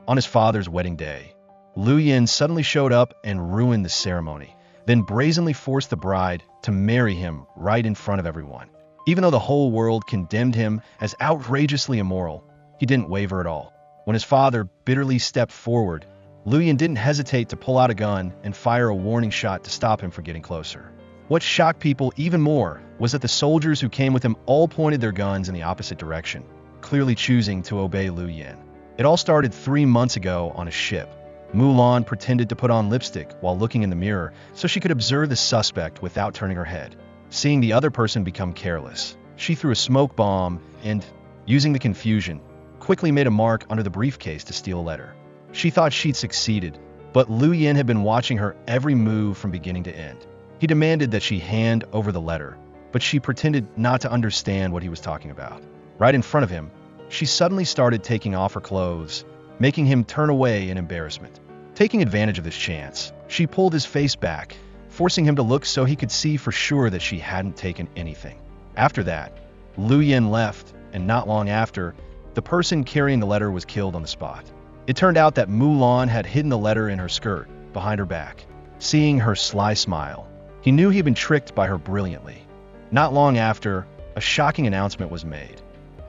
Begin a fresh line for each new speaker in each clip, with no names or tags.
On his father's wedding day, Lu Yin suddenly showed up and ruined the ceremony, then brazenly forced the bride to marry him right in front of everyone. Even though the whole world condemned him as outrageously immoral, he didn't waver at all. When his father bitterly stepped forward, Lu Yin didn't hesitate to pull out a gun and fire a warning shot to stop him from getting closer. What shocked people even more was that the soldiers who came with him all pointed their guns in the opposite direction, clearly choosing to obey Lu Yin. It all started 3 months ago on a ship. Mulan pretended to put on lipstick while looking in the mirror so she could observe the suspect without turning her head. Seeing the other person become careless, she threw a smoke bomb and, using the confusion, quickly made a mark under the briefcase to steal a letter. She thought she'd succeeded, but Lu Yin had been watching her every move from beginning to end. He demanded that she hand over the letter, but she pretended not to understand what he was talking about. Right in front of him, she suddenly started taking off her clothes, making him turn away in embarrassment. Taking advantage of this chance, she pulled his face back, forcing him to look so he could see for sure that she hadn't taken anything. After that, Lu Yin left, and not long after, the person carrying the letter was killed on the spot. It turned out that Mulan had hidden the letter in her skirt, behind her back. Seeing her sly smile, he knew he had been tricked by her brilliantly. Not long after, a shocking announcement was made.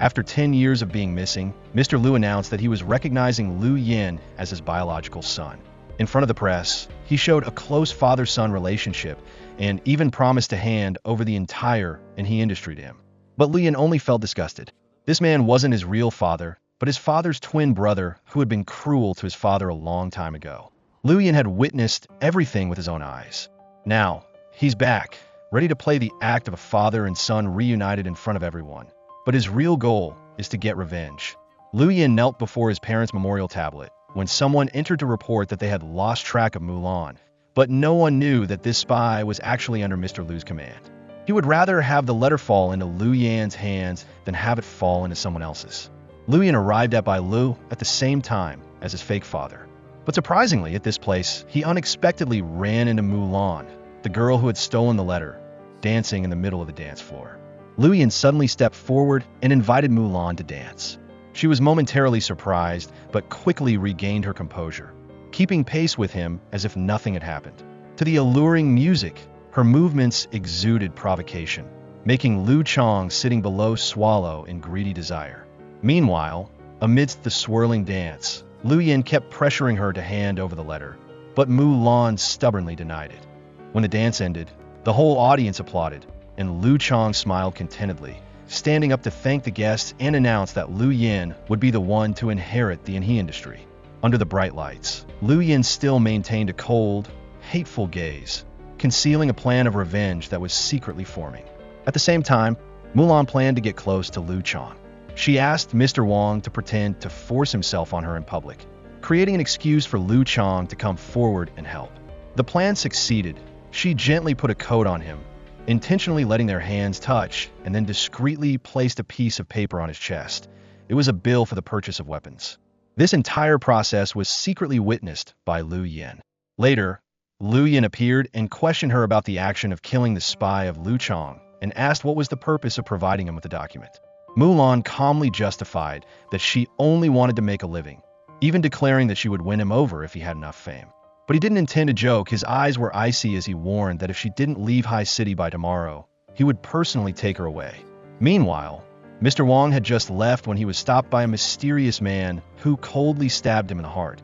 After 10 years of being missing, Mr. Liu announced that he was recognizing Lu Yin as his biological son. In front of the press, he showed a close father-son relationship and even promised to hand over the entire Enchi industry to him. But Lu Yin only felt disgusted. This man wasn't his real father, but his father's twin brother who had been cruel to his father a long time ago. Lu Yin had witnessed everything with his own eyes. Now, he's back, ready to play the act of a father and son reunited in front of everyone. But his real goal is to get revenge. Lu Yin knelt before his parents' memorial tablet when someone entered to report that they had lost track of Mulan, but no one knew that this spy was actually under Mr. Lu's command. He would rather have the letter fall into Lu Yan's hands than have it fall into someone else's. Lu Yin arrived at Bailu at the same time as his fake father. But surprisingly, at this place, he unexpectedly ran into Mulan, the girl who had stolen the letter, dancing in the middle of the dance floor. Lu Yin suddenly stepped forward and invited Mulan to dance. She was momentarily surprised, but quickly regained her composure, keeping pace with him as if nothing had happened. To the alluring music, her movements exuded provocation, making Lu Chong sitting below swallow in greedy desire. Meanwhile, amidst the swirling dance, Lu Yin kept pressuring her to hand over the letter, but Mulan stubbornly denied it. When the dance ended, the whole audience applauded, and Lu Chong smiled contentedly, standing up to thank the guests and announce that Lu Yin would be the one to inherit the Enchi industry. Under the bright lights, Lu Yin still maintained a cold, hateful gaze, concealing a plan of revenge that was secretly forming. At the same time, Mulan planned to get close to Lu Chong. She asked Mr. Wong to pretend to force himself on her in public, creating an excuse for Lu Chong to come forward and help. The plan succeeded. She gently put a coat on him, intentionally letting their hands touch, and then discreetly placed a piece of paper on his chest. It was a bill for the purchase of weapons. This entire process was secretly witnessed by Lu Yin. Later, Lu Yin appeared and questioned her about the action of killing the spy of Lu Chong and asked what was the purpose of providing him with the document. Mulan calmly justified that she only wanted to make a living, even declaring that she would win him over if he had enough fame. But he didn't intend to joke. His eyes were icy as he warned that if she didn't leave High City by tomorrow, he would personally take her away. Meanwhile, Mr. Wong had just left when he was stopped by a mysterious man who coldly stabbed him in the heart,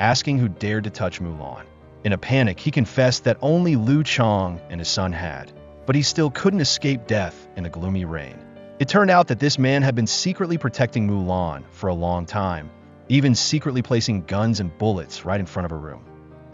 asking who dared to touch Mulan. In a panic, he confessed that only Lu Chong and his son had, but he still couldn't escape death in the gloomy rain. It turned out that this man had been secretly protecting Mulan for a long time, even secretly placing guns and bullets right in front of her room.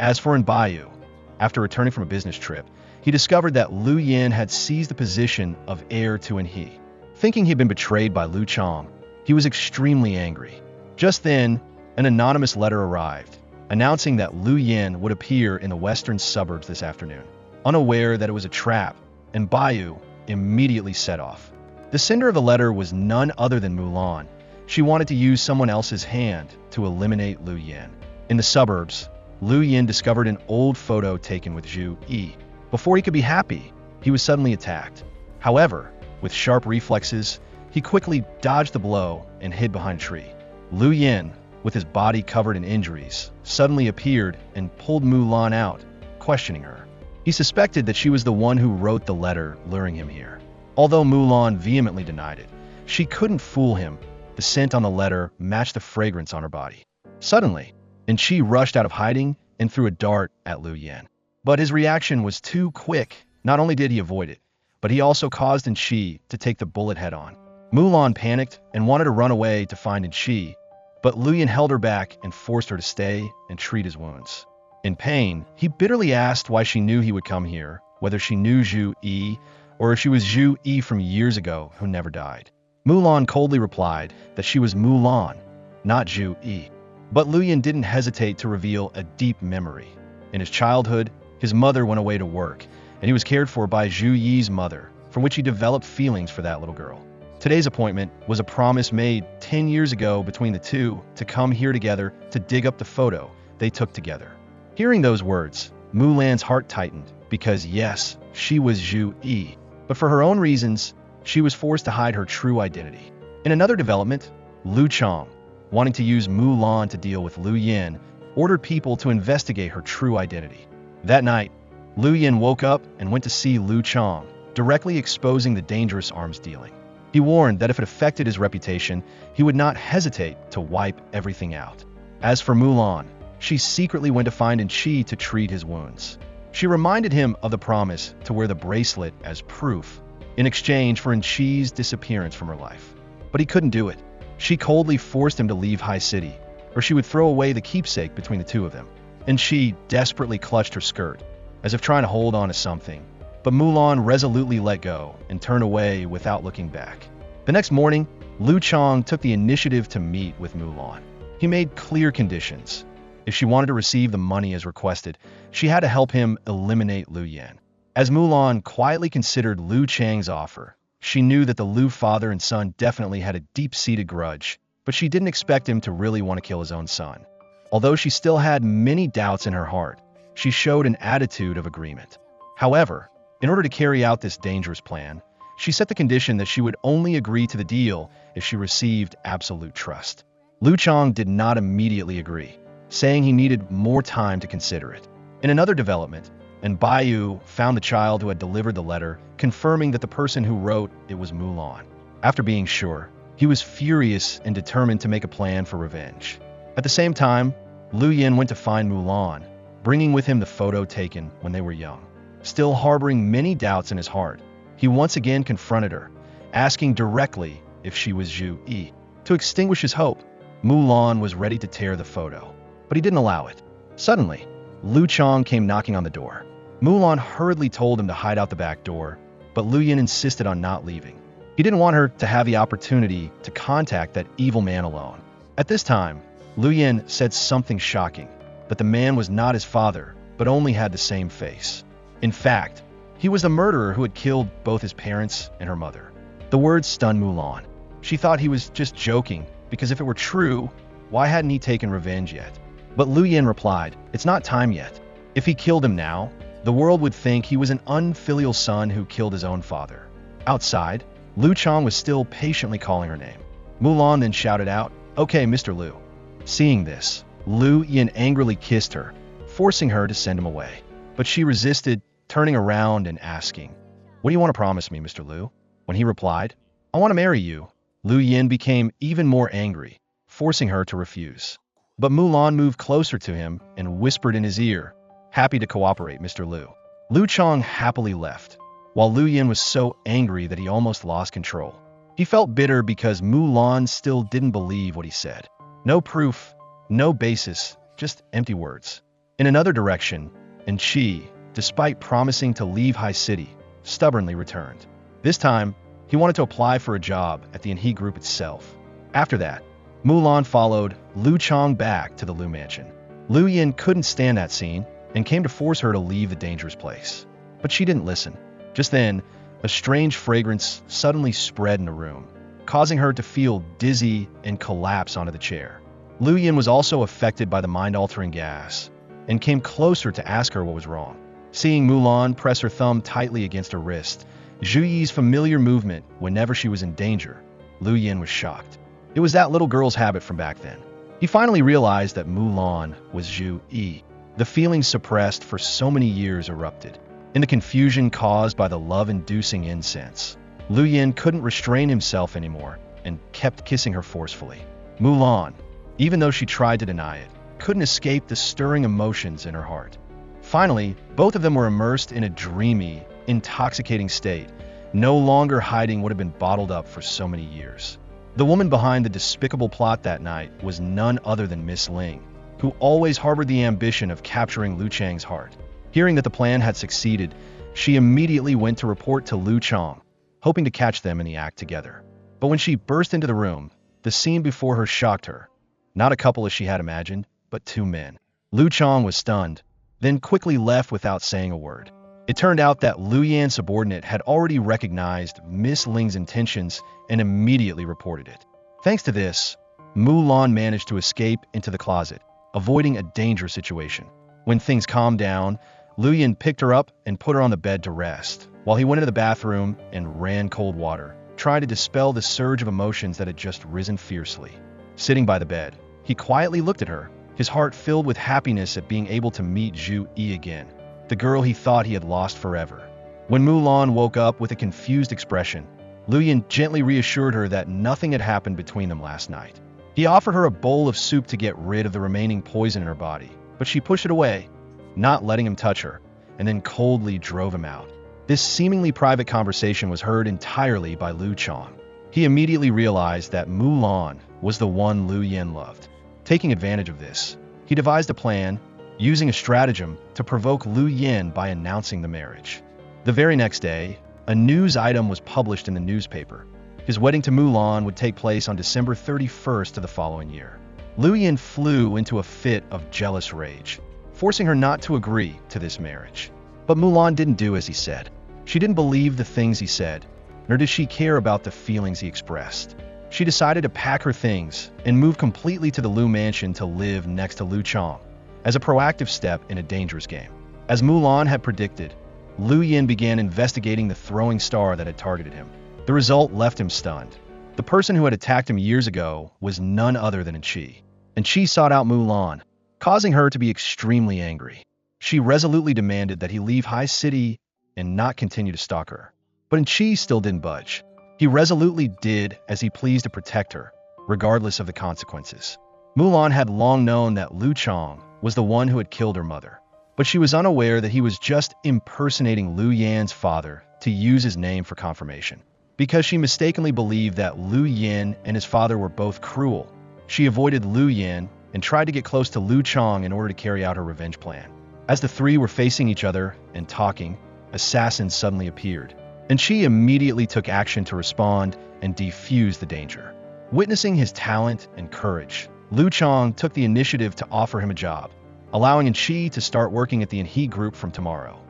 As for Bayou, after returning from a business trip, he discovered that Lu Yin had seized the position of heir to Enchi. Thinking he'd been betrayed by Lu Chong, he was extremely angry. Just then, an anonymous letter arrived, announcing that Lu Yin would appear in the western suburbs this afternoon. Unaware that it was a trap, and Bayou immediately set off. The sender of the letter was none other than Mulan. She wanted to use someone else's hand to eliminate Lu Yin. In the suburbs, Lu Yin discovered an old photo taken with Zhu Yi. Before he could be happy, he was suddenly attacked. However, with sharp reflexes, he quickly dodged the blow and hid behind a tree. Lu Yin, with his body covered in injuries, suddenly appeared and pulled Mulan out, questioning her. He suspected that she was the one who wrote the letter luring him here. Although Mulan vehemently denied it, she couldn't fool him. The scent on the letter matched the fragrance on her body. Suddenly, Enchi rushed out of hiding and threw a dart at Liu Yan. But his reaction was too quick. Not only did he avoid it, but he also caused Enchi to take the bullet head-on. Mulan panicked and wanted to run away to find Enchi, but Liu Yan held her back and forced her to stay and treat his wounds. In pain, he bitterly asked why she knew he would come here, whether she knew Zhu Yi, or if she was Zhu Yi from years ago who never died. Mulan coldly replied that she was Mulan, not Zhu Yi. But Liu Yan didn't hesitate to reveal a deep memory. In his childhood, his mother went away to work, and he was cared for by Zhu Yi's mother, from which he developed feelings for that little girl. Today's appointment was a promise made 10 years ago between the two to come here together to dig up the photo they took together. Hearing those words, Mulan's heart tightened because yes, she was Zhu Yi, but for her own reasons, she was forced to hide her true identity. In another development, Lu Chong, wanting to use Mulan to deal with Liu Yan, ordered people to investigate her true identity. That night, Liu Yan woke up and went to see Lu Chong, directly exposing the dangerous arms dealing. He warned that if it affected his reputation, he would not hesitate to wipe everything out. As for Mulan, she secretly went to find Enchi to treat his wounds. She reminded him of the promise to wear the bracelet as proof, in exchange for Enchi's disappearance from her life. But he couldn't do it. She coldly forced him to leave High City, or she would throw away the keepsake between the two of them. Enchi desperately clutched her skirt, as if trying to hold on to something, but Mulan resolutely let go and turned away without looking back. The next morning, Lu Chong took the initiative to meet with Mulan. He made clear conditions. If she wanted to receive the money as requested, she had to help him eliminate Liu Yan. As Mulan quietly considered Liu Chang's offer, she knew that the Liu father and son definitely had a deep-seated grudge, but she didn't expect him to really want to kill his own son. Although she still had many doubts in her heart, she showed an attitude of agreement. However, in order to carry out this dangerous plan, she set the condition that she would only agree to the deal if she received absolute trust. Lu Chong did not immediately agree, saying he needed more time to consider it. In another development, Bayu found the child who had delivered the letter, confirming that the person who wrote it was Mulan. After being sure, he was furious and determined to make a plan for revenge. At the same time, Liu Yan went to find Mulan, bringing with him the photo taken when they were young. Still harboring many doubts in his heart, he once again confronted her, asking directly if she was Zhu Yi. To extinguish his hope, Mulan was ready to tear the photo, but he didn't allow it. Suddenly, Lu Chong came knocking on the door. Mulan hurriedly told him to hide out the back door, but Liu Yan insisted on not leaving. He didn't want her to have the opportunity to contact that evil man alone. At this time, Liu Yan said something shocking, that the man was not his father, but only had the same face. In fact, he was the murderer who had killed both his parents and her mother. The words stunned Mulan. She thought he was just joking, because if it were true, why hadn't he taken revenge yet? But Liu Yan replied, "It's not time yet. If he killed him now, the world would think he was an unfilial son who killed his own father." Outside, Lu Chong was still patiently calling her name. Mulan then shouted out, "Okay, Mr. Liu." Seeing this, Liu Yan angrily kissed her, forcing her to send him away. But she resisted, turning around and asking, "What do you want to promise me, Mr. Liu?" When he replied, "I want to marry you," Liu Yan became even more angry, forcing her to refuse. But Mulan moved closer to him and whispered in his ear, "Happy to cooperate, Mr. Liu." Lu Chong happily left, while Liu Yan was so angry that he almost lost control. He felt bitter because Mulan still didn't believe what he said. No proof, no basis, just empty words. In another direction, Enchi, despite promising to leave High City, stubbornly returned. This time, he wanted to apply for a job at the Enchi group itself. After that, Mulan followed Lu Chong back to the Liu mansion. Liu Yan couldn't stand that scene and came to force her to leave the dangerous place. But she didn't listen. Just then, a strange fragrance suddenly spread in the room, causing her to feel dizzy and collapse onto the chair. Liu Yan was also affected by the mind-altering gas and came closer to ask her what was wrong. Seeing Mulan press her thumb tightly against her wrist, Zhu Yi's familiar movement whenever she was in danger, Liu Yan was shocked. It was that little girl's habit from back then. He He finally realized that Mulan was Zhu Yi. The feelings suppressed for so many years erupted. In the confusion caused by the love-inducing incense, Lu Yin couldn't restrain himself anymore and kept kissing her forcefully. Mulan, even though she tried to deny it, couldn't escape the stirring emotions in her heart. Finally, both of them were immersed in a dreamy, intoxicating state, no longer hiding what had been bottled up for so many years. The woman behind the despicable plot that night was none other than Miss Ling, who always harbored the ambition of capturing Lu Chang's heart. Hearing that the plan had succeeded, she immediately went to report to Lu Chang, hoping to catch them in the act together. But when she burst into the room, the scene before her shocked her. Not a couple as she had imagined, but two men. Lu Chang was stunned, then quickly left without saying a word. It turned out that Lu Yan's subordinate had already recognized Miss Ling's intentions and immediately reported it. Thanks to this, Mulan managed to escape into the closet, avoiding a dangerous situation. When things calmed down, Lu Yan picked her up and put her on the bed to rest, while he went into the bathroom and ran cold water, trying to dispel the surge of emotions that had just risen fiercely. Sitting by the bed, he quietly looked at her, his heart filled with happiness at being able to meet Zhu Yi again, the girl he thought he had lost forever. When Mulan woke up with a confused expression, Lu Yan gently reassured her that nothing had happened between them last night. He offered her a bowl of soup to get rid of the remaining poison in her body, but she pushed it away, not letting him touch her, and then coldly drove him out. This seemingly private conversation was heard entirely by Lu Chang. He immediately realized that Mulan was the one Lu Yan loved. Taking advantage of this, he devised a plan, using a stratagem to provoke Lu Yan by announcing the marriage. The very next day, a news item was published in the newspaper. His wedding to Mulan would take place on December 31st of the following year. Lu Yan flew into a fit of jealous rage, forcing her not to agree to this marriage. But Mulan didn't do as he said. She didn't believe the things he said, nor did she care about the feelings he expressed. She decided to pack her things and move completely to the Lu mansion to live next to Lu Chang, as a proactive step in a dangerous game. As Mulan had predicted, Lu Yan began investigating the throwing star that had targeted him. The result left him stunned. The person who had attacked him years ago was none other than Enchi. Enchi sought out Mulan, causing her to be extremely angry. She resolutely demanded that he leave High City and not continue to stalk her. But Enchi still didn't budge. He resolutely did as he pleased to protect her, regardless of the consequences. Mulan had long known that Lu Chang was the one who had killed her mother, but she was unaware that he was just impersonating Lu Yan's father to use his name for confirmation. Because she mistakenly believed that Lu Yan and his father were both cruel, she avoided Lu Yan and tried to get close to Lu Chang in order to carry out her revenge plan. As the three were facing each other and talking, assassins suddenly appeared, and she immediately took action to respond and defuse the danger. Witnessing his talent and courage, Lu Chang took the initiative to offer him a job, allowing Enchi to start working at the Enchi group from tomorrow.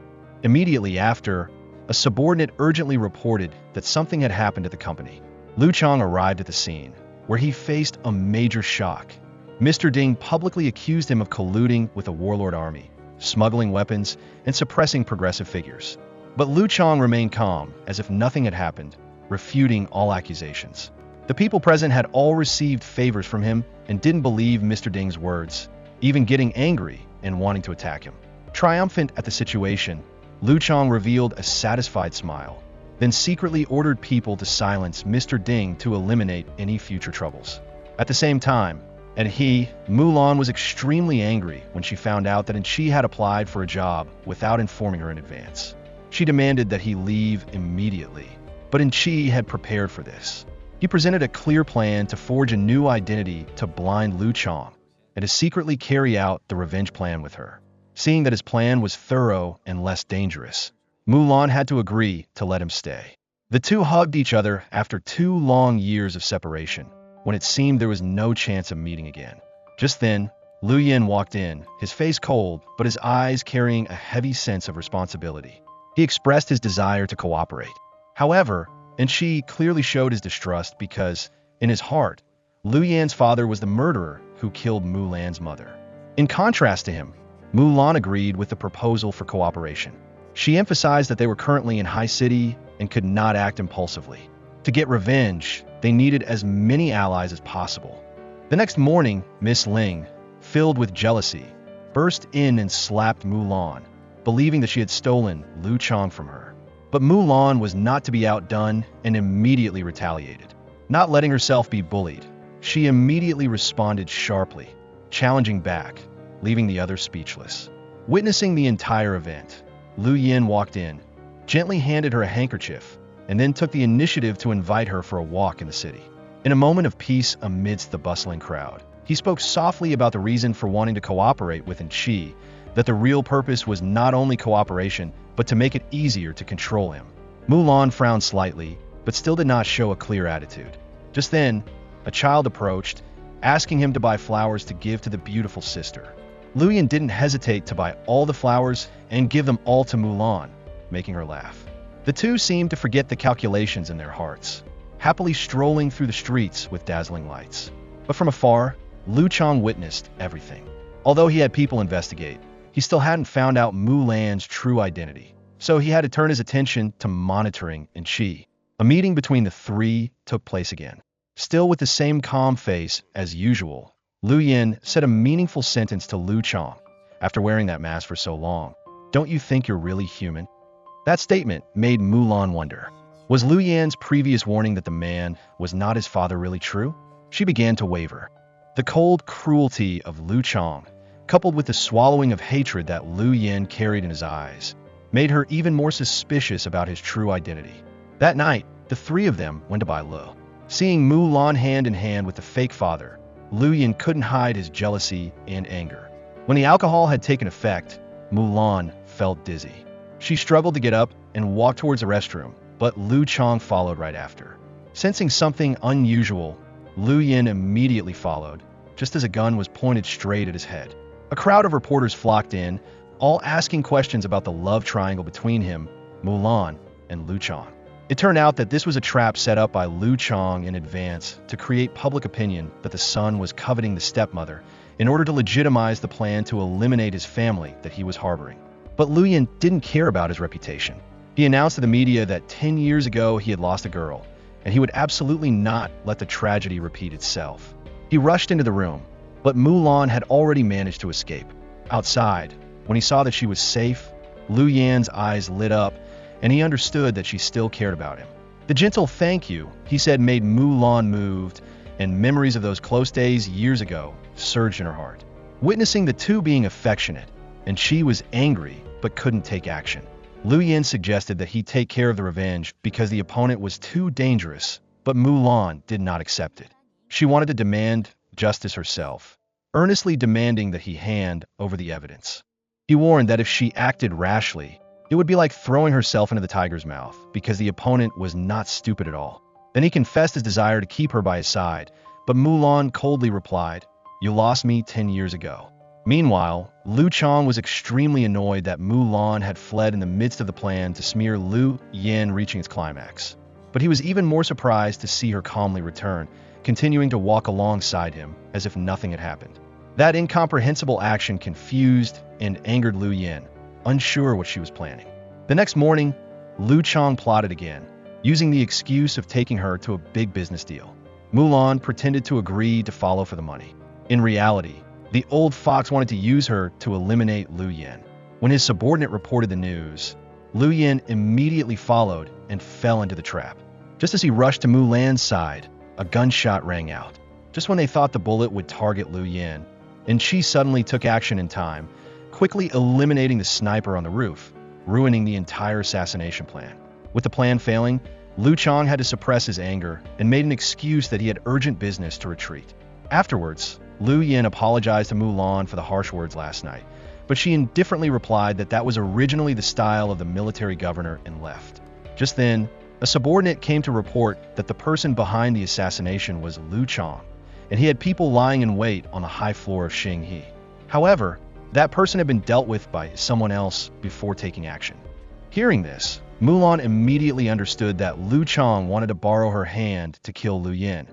Immediately after, a subordinate urgently reported that something had happened at the company. Lu Chang arrived at the scene, where he faced a major shock. Mr. Ding publicly accused him of colluding with a warlord army, smuggling weapons, and suppressing progressive figures. But Lu Chang remained calm, as if nothing had happened, refuting all accusations. The people present had all received favors from him and didn't believe Mr. Ding's words, even getting angry and wanting to attack him. Triumphant at the situation, Lu Chang revealed a satisfied smile, then secretly ordered people to silence Mr. Ding to eliminate any future troubles. At the same time, Mulan was extremely angry when she found out that Enchi had applied for a job without informing her in advance. She demanded that he leave immediately, but Enchi had prepared for this. He presented a clear plan to forge a new identity to blind Lu Chang and to secretly carry out the revenge plan with her. Seeing that his plan was thorough and less dangerous, Mulan had to agree to let him stay. The two hugged each other after 2 long years of separation, when it seemed there was no chance of meeting again. Just then, Lu Yan walked in, his face cold, but his eyes carrying a heavy sense of responsibility. He expressed his desire to cooperate. However, Enchi clearly showed his distrust because, in his heart, Lu Yan's father was the murderer who killed Mulan's mother. In contrast to him, Mulan agreed with the proposal for cooperation. She emphasized that they were currently in High City and could not act impulsively. To get revenge, they needed as many allies as possible. The next morning, Miss Ling, filled with jealousy, burst in and slapped Mulan, believing that she had stolen Lu Chong from her. But Mulan was not to be outdone and immediately retaliated. Not letting herself be bullied, she immediately responded sharply, challenging back, leaving the others speechless. Witnessing the entire event, Lu Yin walked in, gently handed her a handkerchief, and then took the initiative to invite her for a walk in the city. In a moment of peace amidst the bustling crowd, he spoke softly about the reason for wanting to cooperate with Enchi, that the real purpose was not only cooperation, but to make it easier to control him. Mulan frowned slightly, but still did not show a clear attitude. Just then, a child approached, asking him to buy flowers to give to the beautiful sister. Lu Yin didn't hesitate to buy all the flowers and give them all to Mulan, making her laugh. The two seemed to forget the calculations in their hearts, happily strolling through the streets with dazzling lights. But from afar, Lu Chong witnessed everything. Although he had people investigate, he still hadn't found out Mulan's true identity, so he had to turn his attention to monitoring Enchi. A meeting between the three took place again. Still with the same calm face as usual, Lu Yin said a meaningful sentence to Lu Chong. After wearing that mask for so long, don't you think you're really human? That statement made Mulan wonder. Was Lu Yin's previous warning that the man was not his father really true? She began to waver. The cold cruelty of Lu Chong, coupled with the swallowing of hatred that Lu Yin carried in his eyes, made her even more suspicious about his true identity. That night, the three of them went to buy Lu. Seeing Mulan hand in hand with the fake father, Lu Yin couldn't hide his jealousy and anger. When the alcohol had taken effect, Mulan felt dizzy. She struggled to get up and walk towards the restroom, but Lu Chong followed right after. Sensing something unusual, Lu Yin immediately followed, just as a gun was pointed straight at his head. A crowd of reporters flocked in, all asking questions about the love triangle between him, Mulan, and Lu Chong. It turned out that this was a trap set up by Lu Chong in advance to create public opinion that the son was coveting the stepmother in order to legitimize the plan to eliminate his family that he was harboring. But Lu Yin didn't care about his reputation. He announced to the media that 10 years ago he had lost a girl, and he would absolutely not let the tragedy repeat itself. He rushed into the room, but Mulan had already managed to escape. Outside, when he saw that she was safe, Lu Yin's eyes lit up, and he understood that she still cared about him. The gentle thank you, he said, made Mulan moved, and memories of those close days years ago surged in her heart. Witnessing the two being affectionate, and she was angry but couldn't take action. Lu Yin suggested that he take care of the revenge because the opponent was too dangerous, but Mulan did not accept it. She wanted to demand justice herself, earnestly demanding that he hand over the evidence. He warned that if she acted rashly, it would be like throwing herself into the tiger's mouth because the opponent was not stupid at all. Then he confessed his desire to keep her by his side, but Mulan coldly replied, "You lost me 10 years ago." Meanwhile, Lu Chong was extremely annoyed that Mulan had fled in the midst of the plan to smear Lu Yin reaching its climax. But he was even more surprised to see her calmly return, continuing to walk alongside him as if nothing had happened. That incomprehensible action confused and angered Lu Yin, unsure what she was planning. The next morning, Lu Chong plotted again, using the excuse of taking her to a big business deal. Mulan pretended to agree to follow for the money. In reality, the old fox wanted to use her to eliminate Lu Yin. When his subordinate reported the news, Lu Yin immediately followed and fell into the trap. Just as he rushed to Mulan's side, a gunshot rang out. Just when they thought the bullet would target Lu Yin, Enchi suddenly took action in time, quickly eliminating the sniper on the roof, ruining the entire assassination plan. With the plan failing, Lu Chong had to suppress his anger and made an excuse that he had urgent business to retreat. Afterwards, Lu Yin apologized to Mulan for the harsh words last night, but she indifferently replied that that was originally the style of the military governor and left. Just then, a subordinate came to report that the person behind the assassination was Lu Chong, and he had people lying in wait on the high floor of Xinghe. However, that person had been dealt with by someone else before taking action. Hearing this, Mulan immediately understood that Lu Chong wanted to borrow her hand to kill Lu Yin,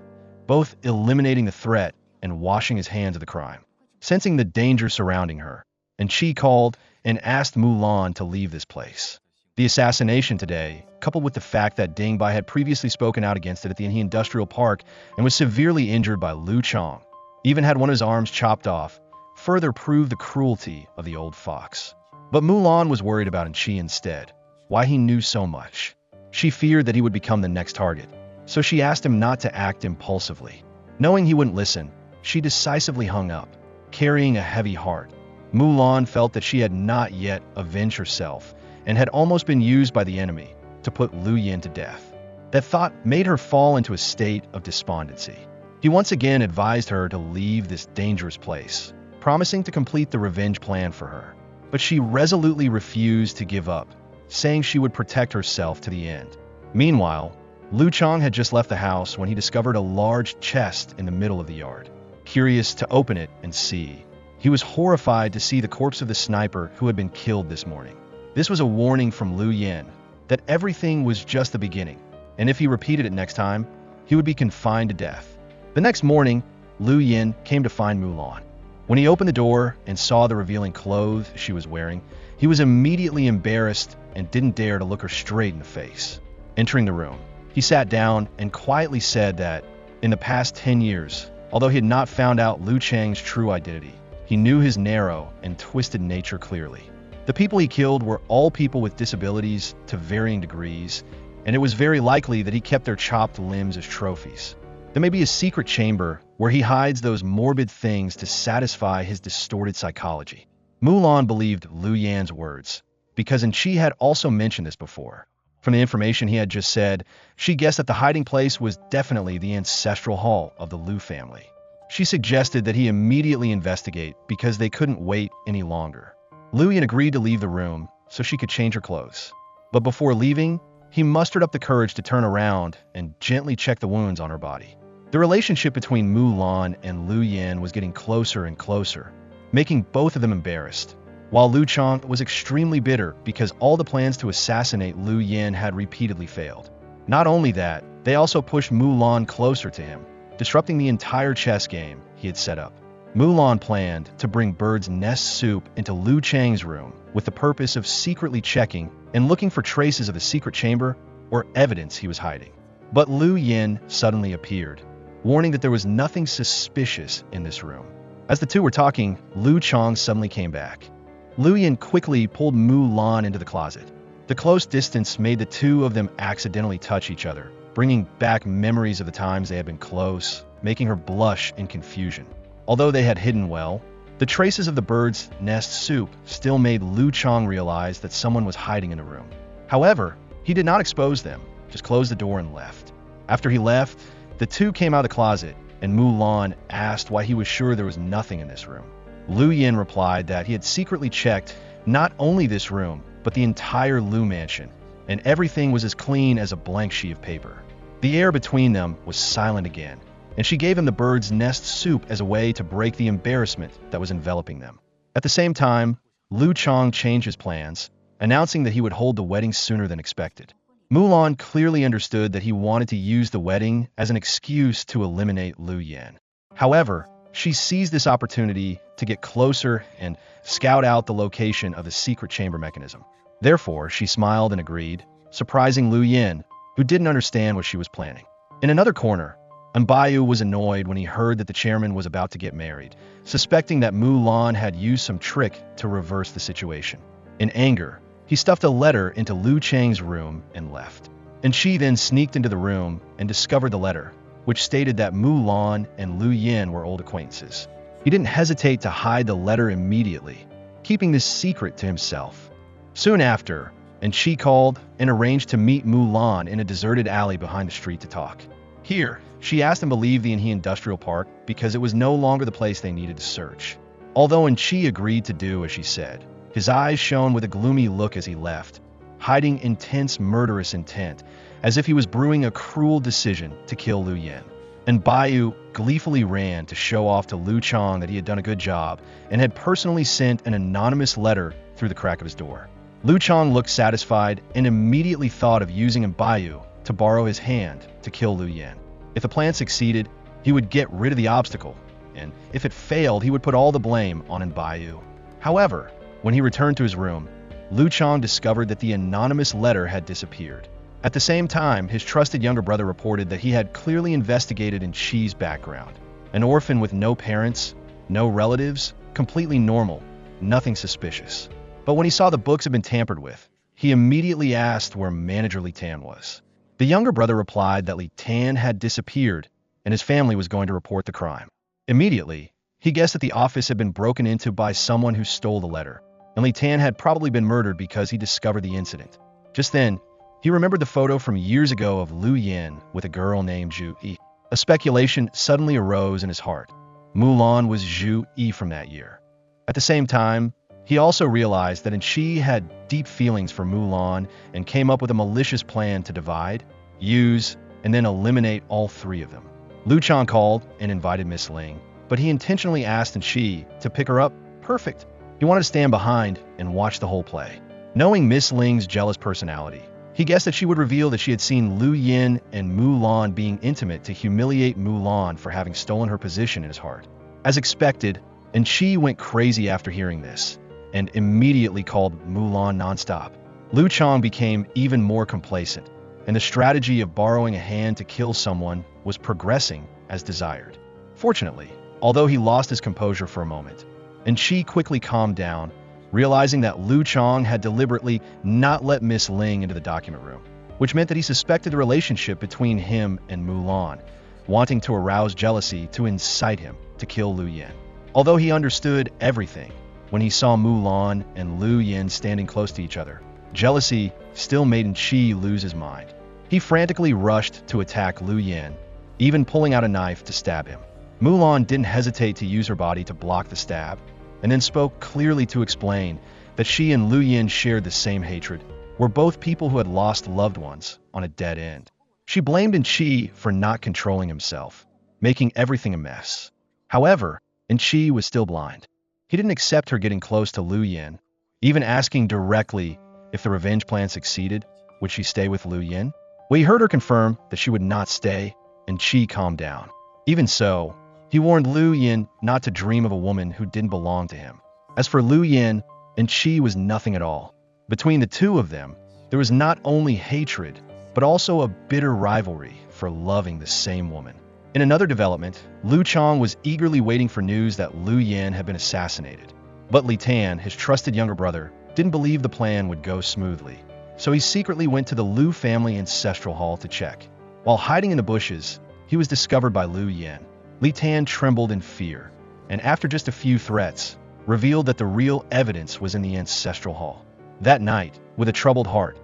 both eliminating the threat and washing his hands of the crime. Sensing the danger surrounding her, Enchi called and asked Mulan to leave this place. The assassination today, coupled with the fact that Dingbai had previously spoken out against it at the Enchi Industrial Park and was severely injured by Lu Chong, even had one of his arms chopped off, further proved the cruelty of the old fox. But Mulan was worried about Enchi instead, why he knew so much. She feared that he would become the next target, so she asked him not to act impulsively. Knowing he wouldn't listen, she decisively hung up, carrying a heavy heart. Mulan felt that she had not yet avenged herself and had almost been used by the enemy to put Lu Yin to death. That thought made her fall into a state of despondency. He once again advised her to leave this dangerous place, promising to complete the revenge plan for her. But she resolutely refused to give up, saying she would protect herself to the end. Meanwhile, Lu Chang had just left the house when he discovered a large chest in the middle of the yard. Curious to open it and see, he was horrified to see the corpse of the sniper who had been killed this morning. This was a warning from Lu Yin that everything was just the beginning, and if he repeated it next time, he would be confined to death. The next morning, Lu Yin came to find Mulan. When he opened the door and saw the revealing clothes she was wearing, he was immediately embarrassed and didn't dare to look her straight in the face. Entering the room, he sat down and quietly said that, in the past 10 years, although he had not found out Lu Chang's true identity, he knew his narrow and twisted nature clearly. The people he killed were all people with disabilities to varying degrees, and it was very likely that he kept their chopped limbs as trophies. There may be a secret chamber where he hides those morbid things to satisfy his distorted psychology. Mulan believed Lu Yan's words, because Enchi had also mentioned this before. From the information he had just said, she guessed that the hiding place was definitely the ancestral hall of the Lu family. She suggested that he immediately investigate because they couldn't wait any longer. Lu Yan agreed to leave the room so she could change her clothes. But before leaving, he mustered up the courage to turn around and gently check the wounds on her body. The relationship between Mulan and Lu Yin was getting closer and closer, making both of them embarrassed. While Lu Chang was extremely bitter because all the plans to assassinate Lu Yin had repeatedly failed. Not only that, they also pushed Mulan closer to him, disrupting the entire chess game he had set up. Mulan planned to bring bird's nest soup into Lu Chang's room with the purpose of secretly checking and looking for traces of the secret chamber or evidence he was hiding. But Lu Yin suddenly appeared, warning that there was nothing suspicious in this room. As the two were talking, Lu Chang suddenly came back. Lu Yin quickly pulled Mulan into the closet. The close distance made the two of them accidentally touch each other, bringing back memories of the times they had been close, making her blush in confusion. Although they had hidden well, the traces of the bird's nest soup still made Lu Chang realize that someone was hiding in the room. However, he did not expose them, just closed the door and left. After he left, the two came out of the closet, and Mulan asked why he was sure there was nothing in this room. Lu Yin replied that he had secretly checked not only this room, but the entire Lu mansion, and everything was as clean as a blank sheet of paper. The air between them was silent again, and she gave him the bird's nest soup as a way to break the embarrassment that was enveloping them. At the same time, Lu Chang changed his plans, announcing that he would hold the wedding sooner than expected. Mulan clearly understood that he wanted to use the wedding as an excuse to eliminate Lu Yin. However, she seized this opportunity to get closer and scout out the location of the secret chamber mechanism. Therefore, she smiled and agreed, surprising Lu Yin, who didn't understand what she was planning. In another corner, Enchi was annoyed when he heard that the chairman was about to get married, suspecting that Mulan had used some trick to reverse the situation. In anger, he stuffed a letter into Lu Chang's room and left. Enchi then sneaked into the room and discovered the letter, which stated that Mulan and Lu Yin were old acquaintances. He didn't hesitate to hide the letter immediately, keeping this secret to himself. Soon after, Enchi called and arranged to meet Mulan in a deserted alley behind the street to talk. Here, she asked him to leave the Enchi Industrial Park because it was no longer the place they needed to search. Although Enchi agreed to do as she said, his eyes shone with a gloomy look as he left, hiding intense murderous intent, as if he was brewing a cruel decision to kill Lu Yin. And Enchi gleefully ran to show off to Lu Chang that he had done a good job and had personally sent an anonymous letter through the crack of his door. Lu Chang looked satisfied and immediately thought of using Enchi to borrow his hand to kill Lu Yin. If the plan succeeded, he would get rid of the obstacle, and if it failed, he would put all the blame on Enchi. However, when he returned to his room, Lu Chang discovered that the anonymous letter had disappeared. At the same time, his trusted younger brother reported that he had clearly investigated Enchi's background. An orphan with no parents, no relatives, completely normal, nothing suspicious. But when he saw the books had been tampered with, he immediately asked where manager Li Tan was. The younger brother replied that Li Tan had disappeared and his family was going to report the crime. Immediately, he guessed that the office had been broken into by someone who stole the letter, and Li Tan had probably been murdered because he discovered the incident. Just then, he remembered the photo from years ago of Lu Yin with a girl named Zhu Yi. A speculation suddenly arose in his heart. Mulan was Zhu Yi from that year. At the same time, he also realized that Enchi had deep feelings for Mulan and came up with a malicious plan to divide, use, and then eliminate all three of them. Lu Chang called and invited Miss Ling, but he intentionally asked Enchi to pick her up. Perfect. He wanted to stand behind and watch the whole play. Knowing Miss Ling's jealous personality, he guessed that she would reveal that she had seen Lu Yin and Mulan being intimate to humiliate Mulan for having stolen her position in his heart. As expected, Enchi went crazy after hearing this, and immediately called Mulan nonstop. Lu Chang became even more complacent, and the strategy of borrowing a hand to kill someone was progressing as desired. Fortunately, although he lost his composure for a moment, Enchi quickly calmed down, realizing that Lu Chang had deliberately not let Miss Ling into the document room, which meant that he suspected the relationship between him and Mulan, wanting to arouse jealousy to incite him to kill Lu Yin. Although he understood everything, when he saw Mulan and Lu Yin standing close to each other, jealousy still made Enchi lose his mind. He frantically rushed to attack Lu Yin, even pulling out a knife to stab him. Mulan didn't hesitate to use her body to block the stab, and then spoke clearly to explain that she and Lu Yin shared the same hatred, were both people who had lost loved ones on a dead end. She blamed Enchi for not controlling himself, making everything a mess. However, Enchi was still blind. He didn't accept her getting close to Lu Yin, even asking directly if the revenge plan succeeded, would she stay with Lu Yin? When he heard her confirm that she would not stay, Enchi calmed down. Even so, he warned Lu Yin not to dream of a woman who didn't belong to him. As for Lu Yin, Enchi was nothing at all. Between the two of them, there was not only hatred, but also a bitter rivalry for loving the same woman. In another development, Lu Chang was eagerly waiting for news that Lu Yin had been assassinated. But Li Tan, his trusted younger brother, didn't believe the plan would go smoothly. So he secretly went to the Lu family ancestral hall to check. While hiding in the bushes, he was discovered by Lu Yin. Li Tan trembled in fear, and after just a few threats, revealed that the real evidence was in the ancestral hall. That night, with a troubled heart,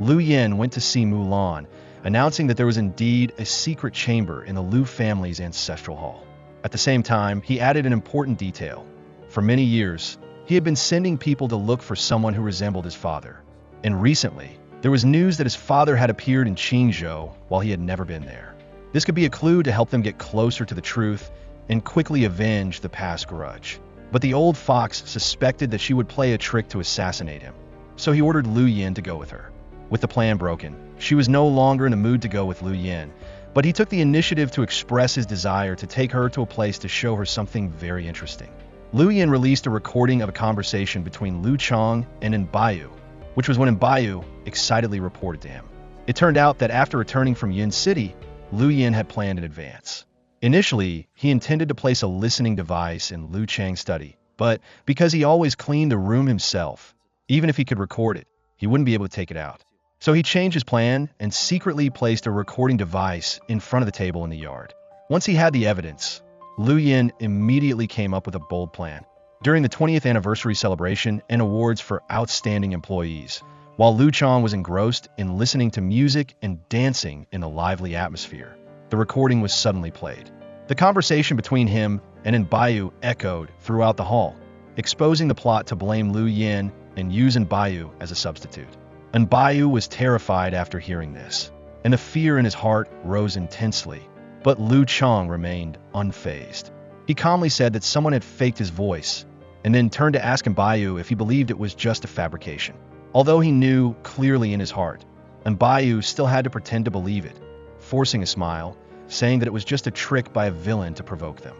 Lu Yin went to see Mulan, announcing that there was indeed a secret chamber in the Lu family's ancestral hall. At the same time, he added an important detail. For many years, he had been sending people to look for someone who resembled his father. And recently, there was news that his father had appeared in Qingzhou while he had never been there. This could be a clue to help them get closer to the truth and quickly avenge the past grudge. But the old fox suspected that she would play a trick to assassinate him, so he ordered Lu Yin to go with her. With the plan broken, she was no longer in the mood to go with Lu Yin, but he took the initiative to express his desire to take her to a place to show her something very interesting. Lu Yin released a recording of a conversation between Lu Chang and Enbayu, which was when Enbayu excitedly reported to him. It turned out that after returning from Yin City, Lu Yin had planned in advance. Initially, he intended to place a listening device in Lu Chang's study, but because he always cleaned the room himself, even if he could record it, he wouldn't be able to take it out. So he changed his plan and secretly placed a recording device in front of the table in the yard. Once he had the evidence, Lu Yin immediately came up with a bold plan. During the 20th anniversary celebration and awards for outstanding employees, while Lu Chang was engrossed in listening to music and dancing in the lively atmosphere, the recording was suddenly played. The conversation between him and Enbayu echoed throughout the hall, exposing the plot to blame Lu Yin and use Enbayu as a substitute. Enbayu was terrified after hearing this, and the fear in his heart rose intensely, but Lu Chang remained unfazed. He calmly said that someone had faked his voice, and then turned to ask Enbayu if he believed it was just a fabrication. Although he knew clearly in his heart, Enbayu still had to pretend to believe it, forcing a smile, saying that it was just a trick by a villain to provoke them.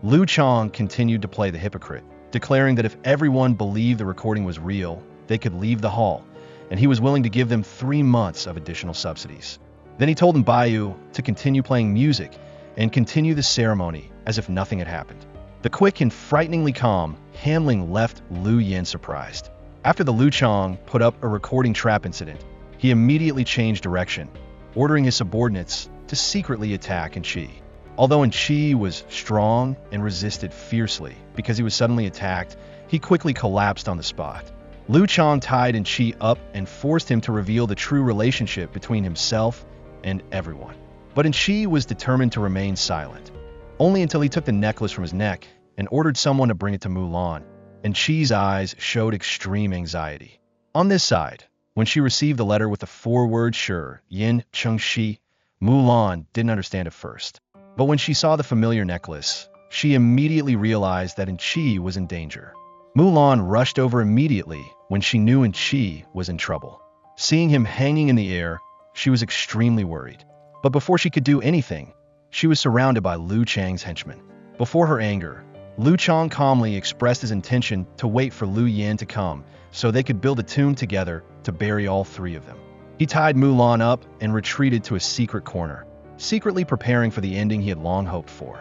Lu Chang continued to play the hypocrite, declaring that if everyone believed the recording was real, they could leave the hall, and he was willing to give them 3 months of additional subsidies. Then he told Enbayu to continue playing music and continue the ceremony as if nothing had happened. The quick and frighteningly calm handling left Lu Yin surprised. After the Lu Chang put up a recording trap incident, he immediately changed direction, ordering his subordinates to secretly attack Enchi. Although Enchi was strong and resisted fiercely because he was suddenly attacked, he quickly collapsed on the spot. Lu Chang tied Enchi up and forced him to reveal the true relationship between himself and everyone. But Enchi was determined to remain silent, only until he took the necklace from his neck and ordered someone to bring it to Mulan. Enchi's eyes showed extreme anxiety. On this side, when she received the letter with the 4 words sure, Yin Cheng Shi, Mulan didn't understand at first. But when she saw the familiar necklace, she immediately realized that Enchi was in danger. Mulan rushed over immediately when she knew Enchi was in trouble. Seeing him hanging in the air, she was extremely worried. But before she could do anything, she was surrounded by Lu Chang's henchmen. Before her anger, Lu Chang calmly expressed his intention to wait for Lu Yin to come so they could build a tomb together to bury all 3 of them. He tied Mulan up and retreated to a secret corner, secretly preparing for the ending he had long hoped for.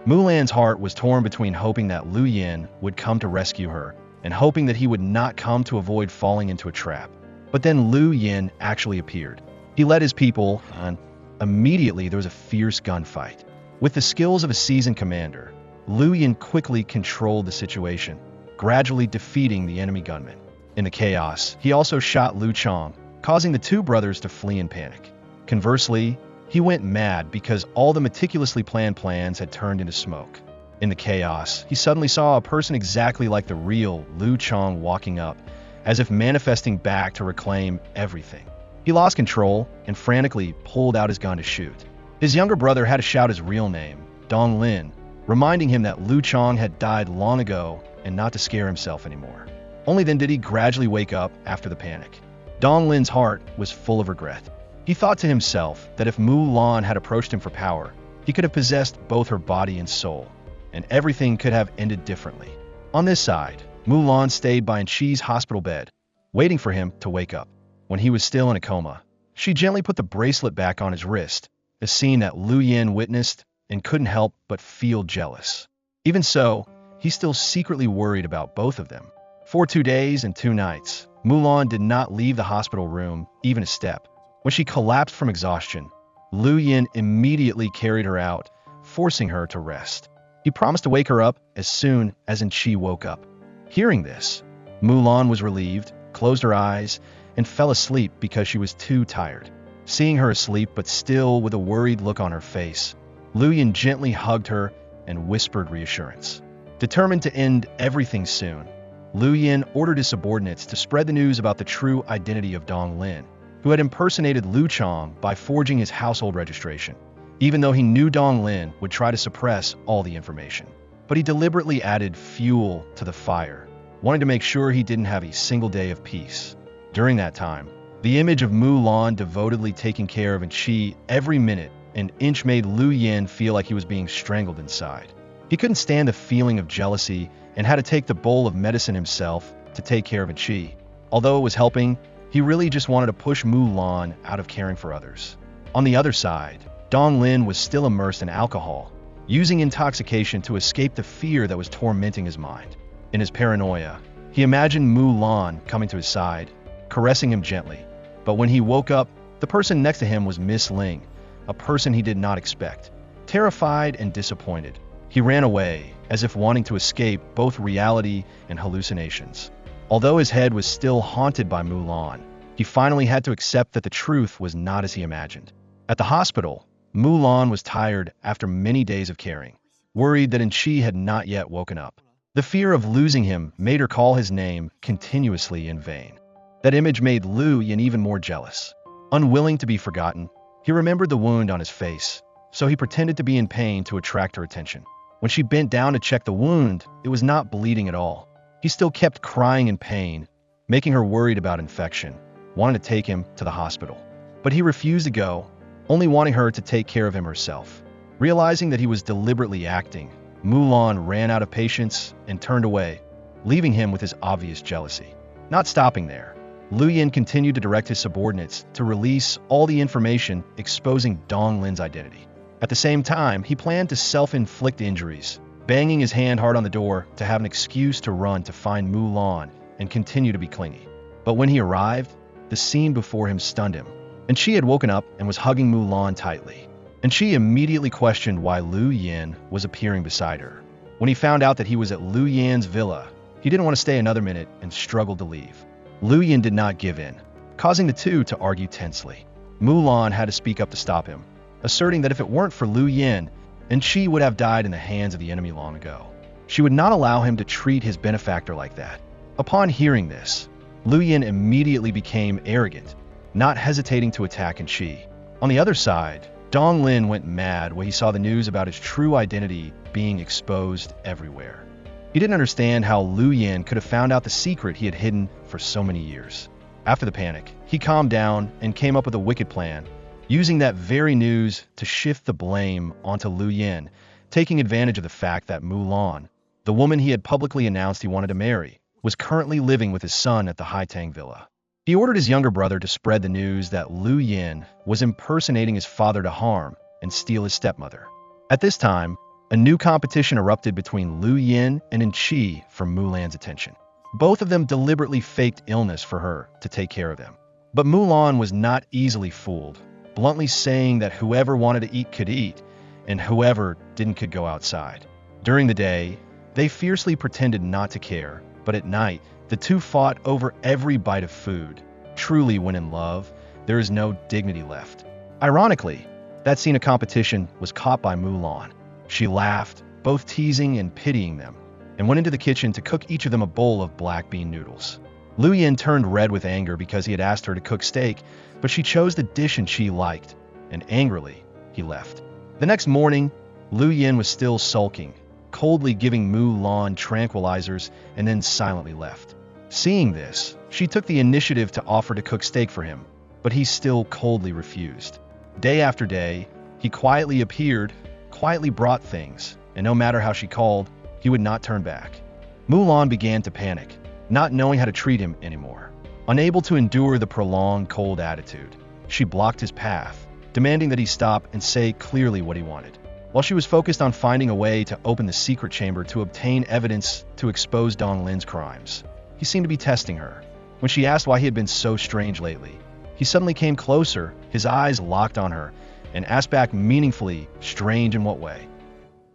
Mulan's heart was torn between hoping that Lu Yin would come to rescue her and hoping that he would not come to avoid falling into a trap. But then Lu Yin actually appeared. He led his people, and immediately there was a fierce gunfight. With the skills of a seasoned commander, Lu Yin quickly controlled the situation, gradually defeating the enemy gunmen. In the chaos, he also shot Lu Chang, causing the 2 brothers to flee in panic. Conversely, he went mad because all the meticulously planned plans had turned into smoke. In the chaos, he suddenly saw a person exactly like the real Lu Chang walking up, as if manifesting back to reclaim everything. He lost control and frantically pulled out his gun to shoot. His younger brother had to shout his real name, Dong Lin, reminding him that Lu Chang had died long ago and not to scare himself anymore. Only then did he gradually wake up after the panic. Dong Lin's heart was full of regret. He thought to himself that if Mulan had approached him for power, he could have possessed both her body and soul, and everything could have ended differently. On this side, Mulan stayed by Enchi's hospital bed, waiting for him to wake up. When he was still in a coma, she gently put the bracelet back on his wrist, a scene that Lu Yin witnessed and couldn't help but feel jealous. Even so, he still secretly worried about both of them. For 2 days and 2 nights, Mulan did not leave the hospital room even a step. When she collapsed from exhaustion, Lu Yin immediately carried her out, forcing her to rest. He promised to wake her up as soon as Enchi woke up. Hearing this, Mulan was relieved, closed her eyes, and fell asleep because she was too tired. Seeing her asleep but still with a worried look on her face, Lu Yin gently hugged her and whispered reassurance. Determined to end everything soon, Lu Yin ordered his subordinates to spread the news about the true identity of Dong Lin, who had impersonated Lu Chang by forging his household registration, even though he knew Dong Lin would try to suppress all the information. But he deliberately added fuel to the fire, wanting to make sure he didn't have a single day of peace. During that time, the image of Mulan devotedly taking care of Enchi every minute and inch made Lu Yin feel like he was being strangled inside. He couldn't stand the feeling of jealousy and had to take the bowl of medicine himself to take care of Enchi. Although it was helping, he really just wanted to push Mulan out of caring for others. On the other side, Dong Lin was still immersed in alcohol, using intoxication to escape the fear that was tormenting his mind. In his paranoia, he imagined Mulan coming to his side, caressing him gently. But when he woke up, the person next to him was Miss Ling, a person he did not expect. Terrified and disappointed, he ran away, as if wanting to escape both reality and hallucinations. Although his head was still haunted by Mulan, he finally had to accept that the truth was not as he imagined. At the hospital, Mulan was tired after many days of caring, worried that Enchi had not yet woken up. The fear of losing him made her call his name continuously in vain. That image made Lu Yin even more jealous. Unwilling to be forgotten, he remembered the wound on his face, so he pretended to be in pain to attract her attention. When she bent down to check the wound, it was not bleeding at all. He still kept crying in pain, making her worried about infection, wanting to take him to the hospital. But he refused to go, only wanting her to take care of him herself. Realizing that he was deliberately acting, Mulan ran out of patience and turned away, leaving him with his obvious jealousy. Not stopping there, Lu Yin continued to direct his subordinates to release all the information exposing Dong Lin's identity. At the same time, he planned to self-inflict injuries, banging his hand hard on the door to have an excuse to run to find Mulan and continue to be clingy. But when he arrived, the scene before him stunned him. Enchi had woken up and was hugging Mulan tightly. Enchi immediately questioned why Lu Yin was appearing beside her. When he found out that he was at Lu Yan's villa, he didn't want to stay another minute and struggled to leave. Lu Yin did not give in, causing the two to argue tensely. Mulan had to speak up to stop him, asserting that if it weren't for Lu Yin, Enchi would have died in the hands of the enemy long ago. She would not allow him to treat his benefactor like that. Upon hearing this, Lu Yin immediately became arrogant, not hesitating to attack Enchi. On the other side, Dong Lin went mad when he saw the news about his true identity being exposed everywhere. He didn't understand how Lu Yin could have found out the secret he had hidden for so many years. After the panic, he calmed down and came up with a wicked plan, using that very news to shift the blame onto Lu Yin, taking advantage of the fact that Mulan, the woman he had publicly announced he wanted to marry, was currently living with his son at the Haitang villa. He ordered his younger brother to spread the news that Lu Yin was impersonating his father to harm and steal his stepmother. At this time, a new competition erupted between Lu Yin and Enchi for Mulan's attention. Both of them deliberately faked illness for her to take care of them. But Mulan was not easily fooled, bluntly saying that whoever wanted to eat could eat, and whoever didn't could go outside. During the day, they fiercely pretended not to care, but at night, the two fought over every bite of food. Truly, when in love, there is no dignity left. Ironically, that scene of competition was caught by Mulan. She laughed, both teasing and pitying them, and went into the kitchen to cook each of them a bowl of black bean noodles. Lu Yin turned red with anger because he had asked her to cook steak, but she chose the dish Enchi liked, and angrily, he left. The next morning, Lu Yin was still sulking, coldly giving Mulan tranquilizers, and then silently left. Seeing this, she took the initiative to offer to cook steak for him, but he still coldly refused. Day after day, he quietly appeared, quietly brought things, and no matter how she called, he would not turn back. Mulan began to panic, not knowing how to treat him anymore. Unable to endure the prolonged cold attitude, she blocked his path, demanding that he stop and say clearly what he wanted. While she was focused on finding a way to open the secret chamber to obtain evidence to expose Dong Lin's crimes, he seemed to be testing her. When she asked why he had been so strange lately, he suddenly came closer, his eyes locked on her, and asked back meaningfully, strange in what way?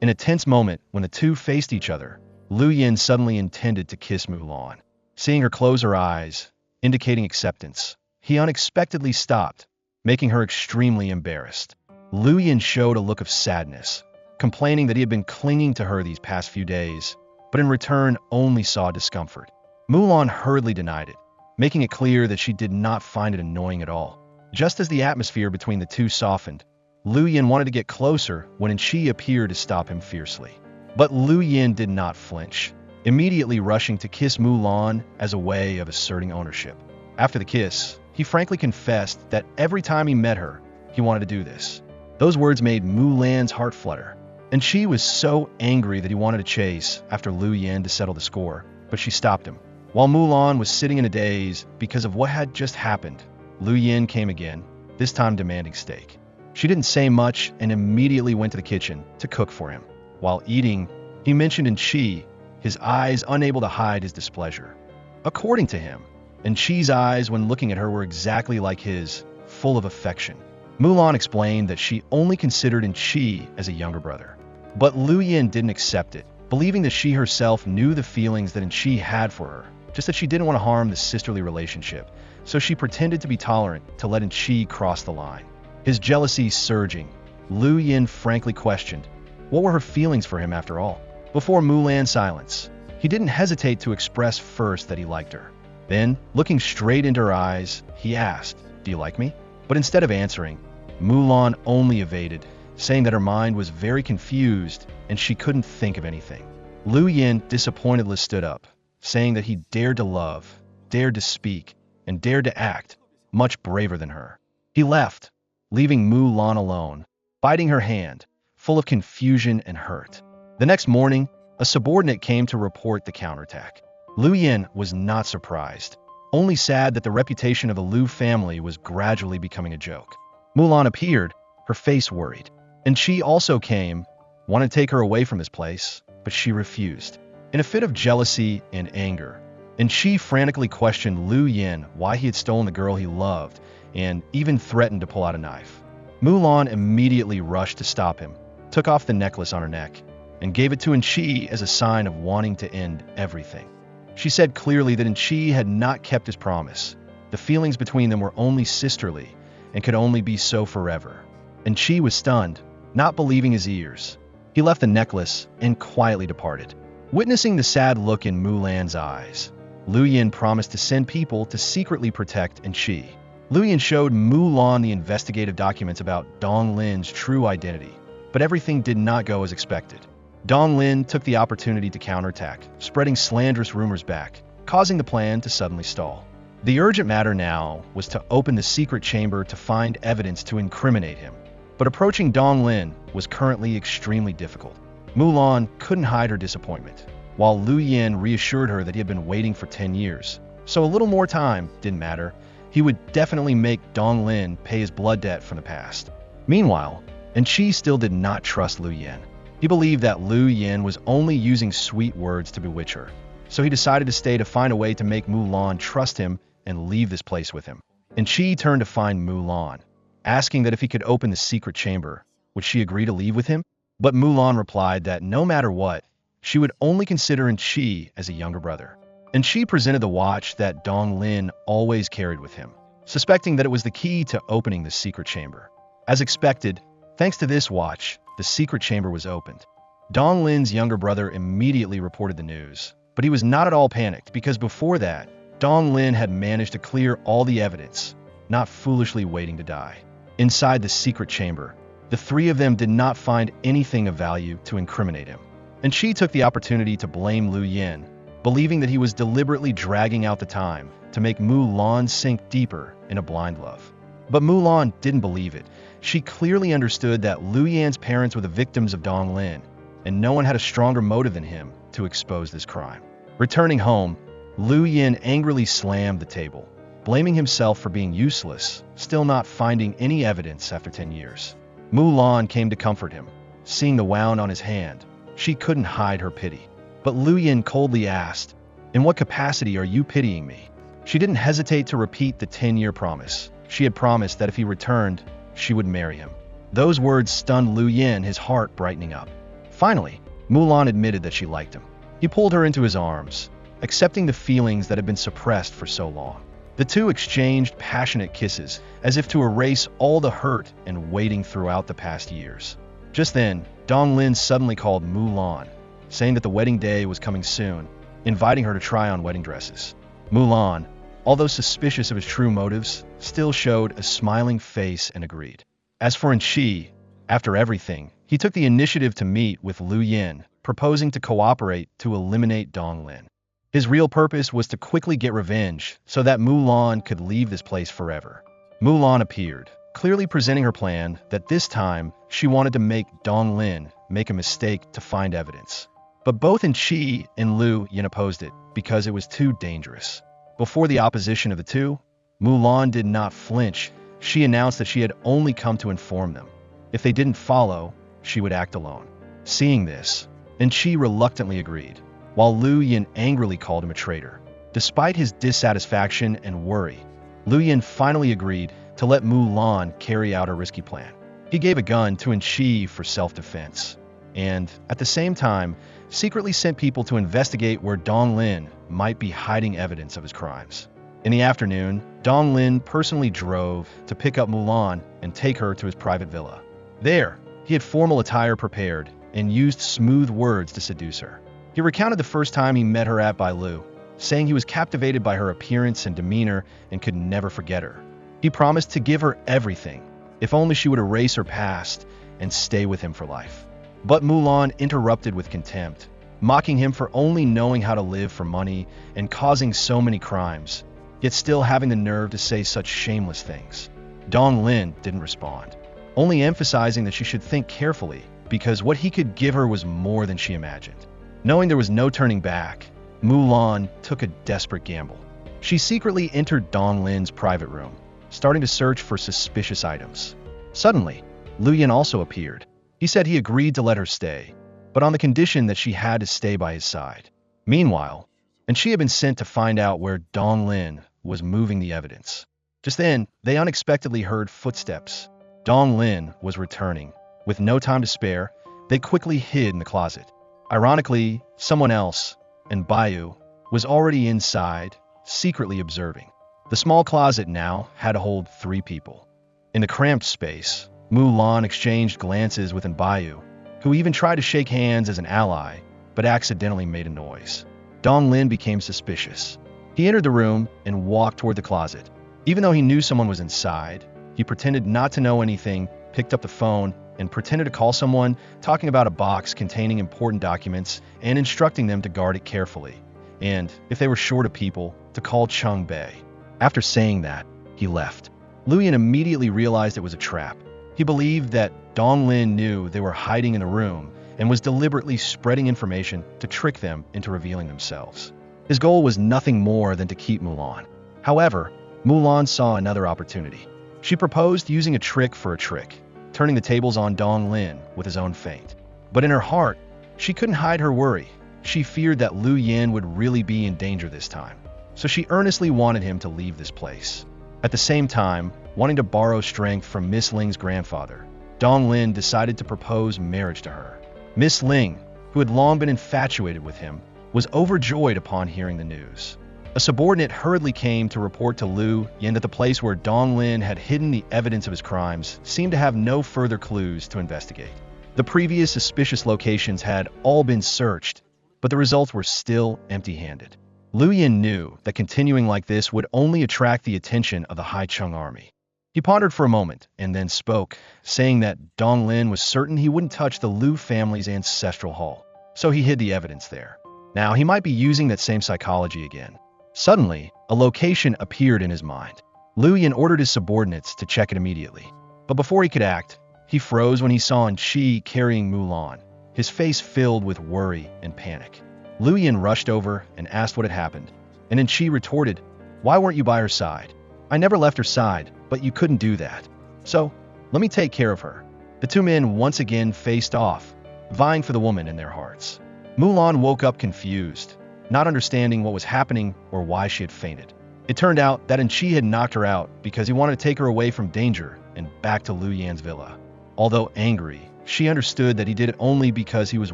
In a tense moment when the two faced each other, Lu Yin suddenly intended to kiss Mulan. Seeing her close her eyes, indicating acceptance, he unexpectedly stopped, making her extremely embarrassed. Lu Yin showed a look of sadness, complaining that he had been clinging to her these past few days, but in return only saw discomfort. Mulan hurriedly denied it, making it clear that she did not find it annoying at all. Just as the atmosphere between the two softened, Lu Yin wanted to get closer when Enchi appeared to stop him fiercely. But Lu Yin did not flinch, immediately rushing to kiss Mulan as a way of asserting ownership. After the kiss, he frankly confessed that every time he met her, he wanted to do this. Those words made Mulan's heart flutter, and she was so angry that he wanted to chase after Lu Yin to settle the score, but she stopped him. While Mulan was sitting in a daze because of what had just happened, Lu Yin came again, this time demanding steak. She didn't say much and immediately went to the kitchen to cook for him. While eating, he mentioned Enchi, his eyes unable to hide his displeasure. According to him, Enchi's eyes when looking at her were exactly like his, full of affection. Mulan explained that she only considered Enchi as a younger brother. But Lu Yin didn't accept it, believing that she herself knew the feelings that Enchi had for her, just that she didn't want to harm the sisterly relationship, so she pretended to be tolerant to let Enchi cross the line. His jealousy surging, Lu Yin frankly questioned, what were her feelings for him after all? Before Mulan's silence, he didn't hesitate to express first that he liked her. Then, looking straight into her eyes, he asked, "Do you like me?" But instead of answering, Mulan only evaded, saying that her mind was very confused and she couldn't think of anything. Lu Yin disappointedly stood up, saying that he dared to love, dared to speak, and dared to act, much braver than her. He left, leaving Mulan alone, biting her hand, full of confusion and hurt. The next morning, a subordinate came to report the counterattack. Lu Yin was not surprised, only sad that the reputation of the Lu family was gradually becoming a joke. Mulan appeared, her face worried. Enchi also came, wanted to take her away from his place, but she refused. In a fit of jealousy and anger, Enchi frantically questioned Lu Yin why he had stolen the girl he loved, and even threatened to pull out a knife. Mulan immediately rushed to stop him, took off the necklace on her neck, and gave it to Enchi as a sign of wanting to end everything. She said clearly that Enchi had not kept his promise. The feelings between them were only sisterly and could only be so forever. Enchi was stunned, not believing his ears. He left the necklace and quietly departed. Witnessing the sad look in Mulan's eyes, Lu Yin promised to send people to secretly protect Enchi. Lu Yin showed Mulan the investigative documents about Dong Lin's true identity, but everything did not go as expected. Dong Lin took the opportunity to counterattack, spreading slanderous rumors back, causing the plan to suddenly stall. The urgent matter now was to open the secret chamber to find evidence to incriminate him. But approaching Dong Lin was currently extremely difficult. Mulan couldn't hide her disappointment, while Lu Yin reassured her that he had been waiting for 10 years. So a little more time didn't matter. He would definitely make Dong Lin pay his blood debt from the past. Meanwhile, Enchi still did not trust Lu Yin. He believed that Lu Yin was only using sweet words to bewitch her. So he decided to stay to find a way to make Mulan trust him and leave this place with him. Enchi turned to find Mulan, asking that if he could open the secret chamber, would she agree to leave with him? But Mulan replied that no matter what, she would only consider Enchi as a younger brother. Enchi presented the watch that Dong Lin always carried with him, suspecting that it was the key to opening the secret chamber. As expected, thanks to this watch, the secret chamber was opened. Dong Lin's younger brother immediately reported the news, but he was not at all panicked because before that, Dong Lin had managed to clear all the evidence, not foolishly waiting to die. Inside the secret chamber, the three of them did not find anything of value to incriminate him. Enchi took the opportunity to blame Lu Yin, believing that he was deliberately dragging out the time to make Mulan sink deeper in a blind love. But Mulan didn't believe it. She clearly understood that Lu Yan's parents were the victims of Dong Lin, and no one had a stronger motive than him to expose this crime. Returning home, Lu Yin angrily slammed the table, blaming himself for being useless, still not finding any evidence after 10 years. Mulan came to comfort him. Seeing the wound on his hand, she couldn't hide her pity. But Lu Yin coldly asked, "In what capacity are you pitying me?" She didn't hesitate to repeat the 10-year promise. She had promised that if he returned, she would marry him. Those words stunned Lu Yin, his heart brightening up. Finally, Mulan admitted that she liked him. He pulled her into his arms, accepting the feelings that had been suppressed for so long. The two exchanged passionate kisses, as if to erase all the hurt and waiting throughout the past years. Just then, Dong Lin suddenly called Mulan, saying that the wedding day was coming soon, inviting her to try on wedding dresses. Mulan, although suspicious of his true motives, still showed a smiling face and agreed. As for Enchi, after everything, he took the initiative to meet with Lu Yin, proposing to cooperate to eliminate Dong Lin. His real purpose was to quickly get revenge so that Mulan could leave this place forever. Mulan appeared, clearly presenting her plan that this time she wanted to make Dong Lin make a mistake to find evidence. But both Enchi and Lu Yin opposed it because it was too dangerous. Before the opposition of the two, Mulan did not flinch. She announced that she had only come to inform them. If they didn't follow, she would act alone. Seeing this, Enchi reluctantly agreed, while Lu Yin angrily called him a traitor. Despite his dissatisfaction and worry, Lu Yin finally agreed to let Mulan carry out her risky plan. He gave a gun to Enchi for self-defense, and, at the same time, secretly sent people to investigate where Dong Lin might be hiding evidence of his crimes. In the afternoon, Dong Lin personally drove to pick up Mulan and take her to his private villa. There, he had formal attire prepared and used smooth words to seduce her. He recounted the first time he met her at Bailu, saying he was captivated by her appearance and demeanor and could never forget her. He promised to give her everything, if only she would erase her past and stay with him for life. But Mulan interrupted with contempt, mocking him for only knowing how to live for money and causing so many crimes, yet still having the nerve to say such shameless things. Dong Lin didn't respond, only emphasizing that she should think carefully because what he could give her was more than she imagined. Knowing there was no turning back, Mulan took a desperate gamble. She secretly entered Dong Lin's private room, starting to search for suspicious items. Suddenly, Lu Yin also appeared, He said he agreed to let her stay, but on the condition that she had to stay by his side. Meanwhile, Enchi had been sent to find out where Dong Lin was moving the evidence. Just then, they unexpectedly heard footsteps. Dong Lin was returning. With no time to spare, they quickly hid in the closet. Ironically, someone else, and Bayu, was already inside, secretly observing. The small closet now had to hold 3 people. In the cramped space, Mulan exchanged glances with Bayu, who even tried to shake hands as an ally, but accidentally made a noise. Dong Lin became suspicious. He entered the room and walked toward the closet. Even though he knew someone was inside, he pretended not to know anything, picked up the phone, and pretended to call someone, talking about a box containing important documents and instructing them to guard it carefully, and, if they were short of people, to call Chung Bei. After saying that, he left. Luyan immediately realized it was a trap. He believed that Dong Lin knew they were hiding in the room and was deliberately spreading information to trick them into revealing themselves. His goal was nothing more than to keep Mulan. However, Mulan saw another opportunity. She proposed using a trick for a trick, turning the tables on Dong Lin with his own feint. But in her heart, she couldn't hide her worry. She feared that Lu Yin would really be in danger this time, so she earnestly wanted him to leave this place. At the same time, wanting to borrow strength from Miss Ling's grandfather, Dong Lin decided to propose marriage to her. Miss Ling, who had long been infatuated with him, was overjoyed upon hearing the news. A subordinate hurriedly came to report to Lu Yin that the place where Dong Lin had hidden the evidence of his crimes seemed to have no further clues to investigate. The previous suspicious locations had all been searched, but the results were still empty-handed. Lu Yin knew that continuing like this would only attract the attention of the Haicheng army. He pondered for a moment and then spoke, saying that Dong Lin was certain he wouldn't touch the Lu family's ancestral hall, so he hid the evidence there. Now, he might be using that same psychology again. Suddenly, a location appeared in his mind. Lu Yin ordered his subordinates to check it immediately. But before he could act, he froze when he saw Enchi carrying Mulan, his face filled with worry and panic. Lu Yin rushed over and asked what had happened, and Enchi retorted, "Why weren't you by her side? I never left her side, but you couldn't do that. So, let me take care of her." The 2 men once again faced off, vying for the woman in their hearts. Mulan woke up confused, not understanding what was happening or why she had fainted. It turned out that Enchi had knocked her out because he wanted to take her away from danger and back to Lu Yan's villa. Although angry, she understood that he did it only because he was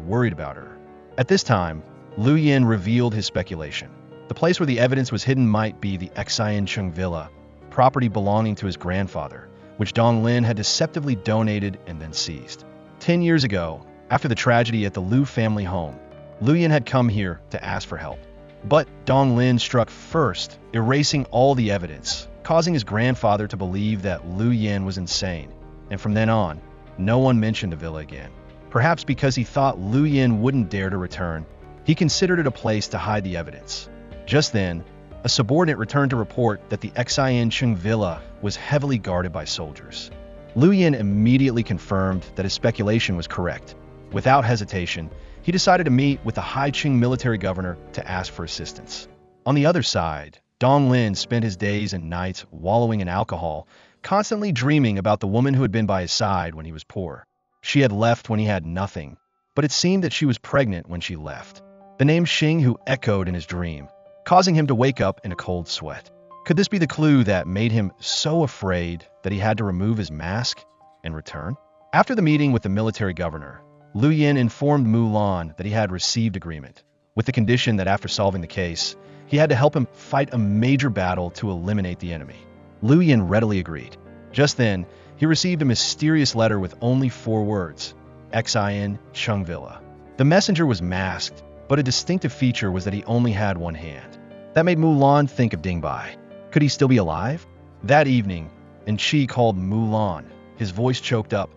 worried about her. At this time, Lu Yin revealed his speculation. The place where the evidence was hidden might be the Xiancheng villa, property belonging to his grandfather, which Dong Lin had deceptively donated and then seized. 10 years ago, after the tragedy at the Lu family home, Lu Yin had come here to ask for help. But Dong Lin struck first, erasing all the evidence, causing his grandfather to believe that Lu Yin was insane, and from then on, no one mentioned the villa again. Perhaps because he thought Lu Yin wouldn't dare to return, he considered it a place to hide the evidence. Just then, a subordinate returned to report that the Xiancheng villa was heavily guarded by soldiers. Lu Yin immediately confirmed that his speculation was correct. Without hesitation, he decided to meet with the Haicheng military governor to ask for assistance. On the other side, Dong Lin spent his days and nights wallowing in alcohol, constantly dreaming about the woman who had been by his side when he was poor. She had left when he had nothing, but it seemed that she was pregnant when she left. The name Xinghu echoed in his dream, causing him to wake up in a cold sweat. Could this be the clue that made him so afraid that he had to remove his mask and return? After the meeting with the military governor, Lu Yin informed Mulan that he had received agreement, with the condition that after solving the case, he had to help him fight a major battle to eliminate the enemy. Lu Yin readily agreed. Just then, he received a mysterious letter with only 4 words, Xiancheng Villa. The messenger was masked, but a distinctive feature was that he only had one hand. That made Mulan think of Dingbai. Could he still be alive? That evening, Enchi called Mulan, his voice choked up.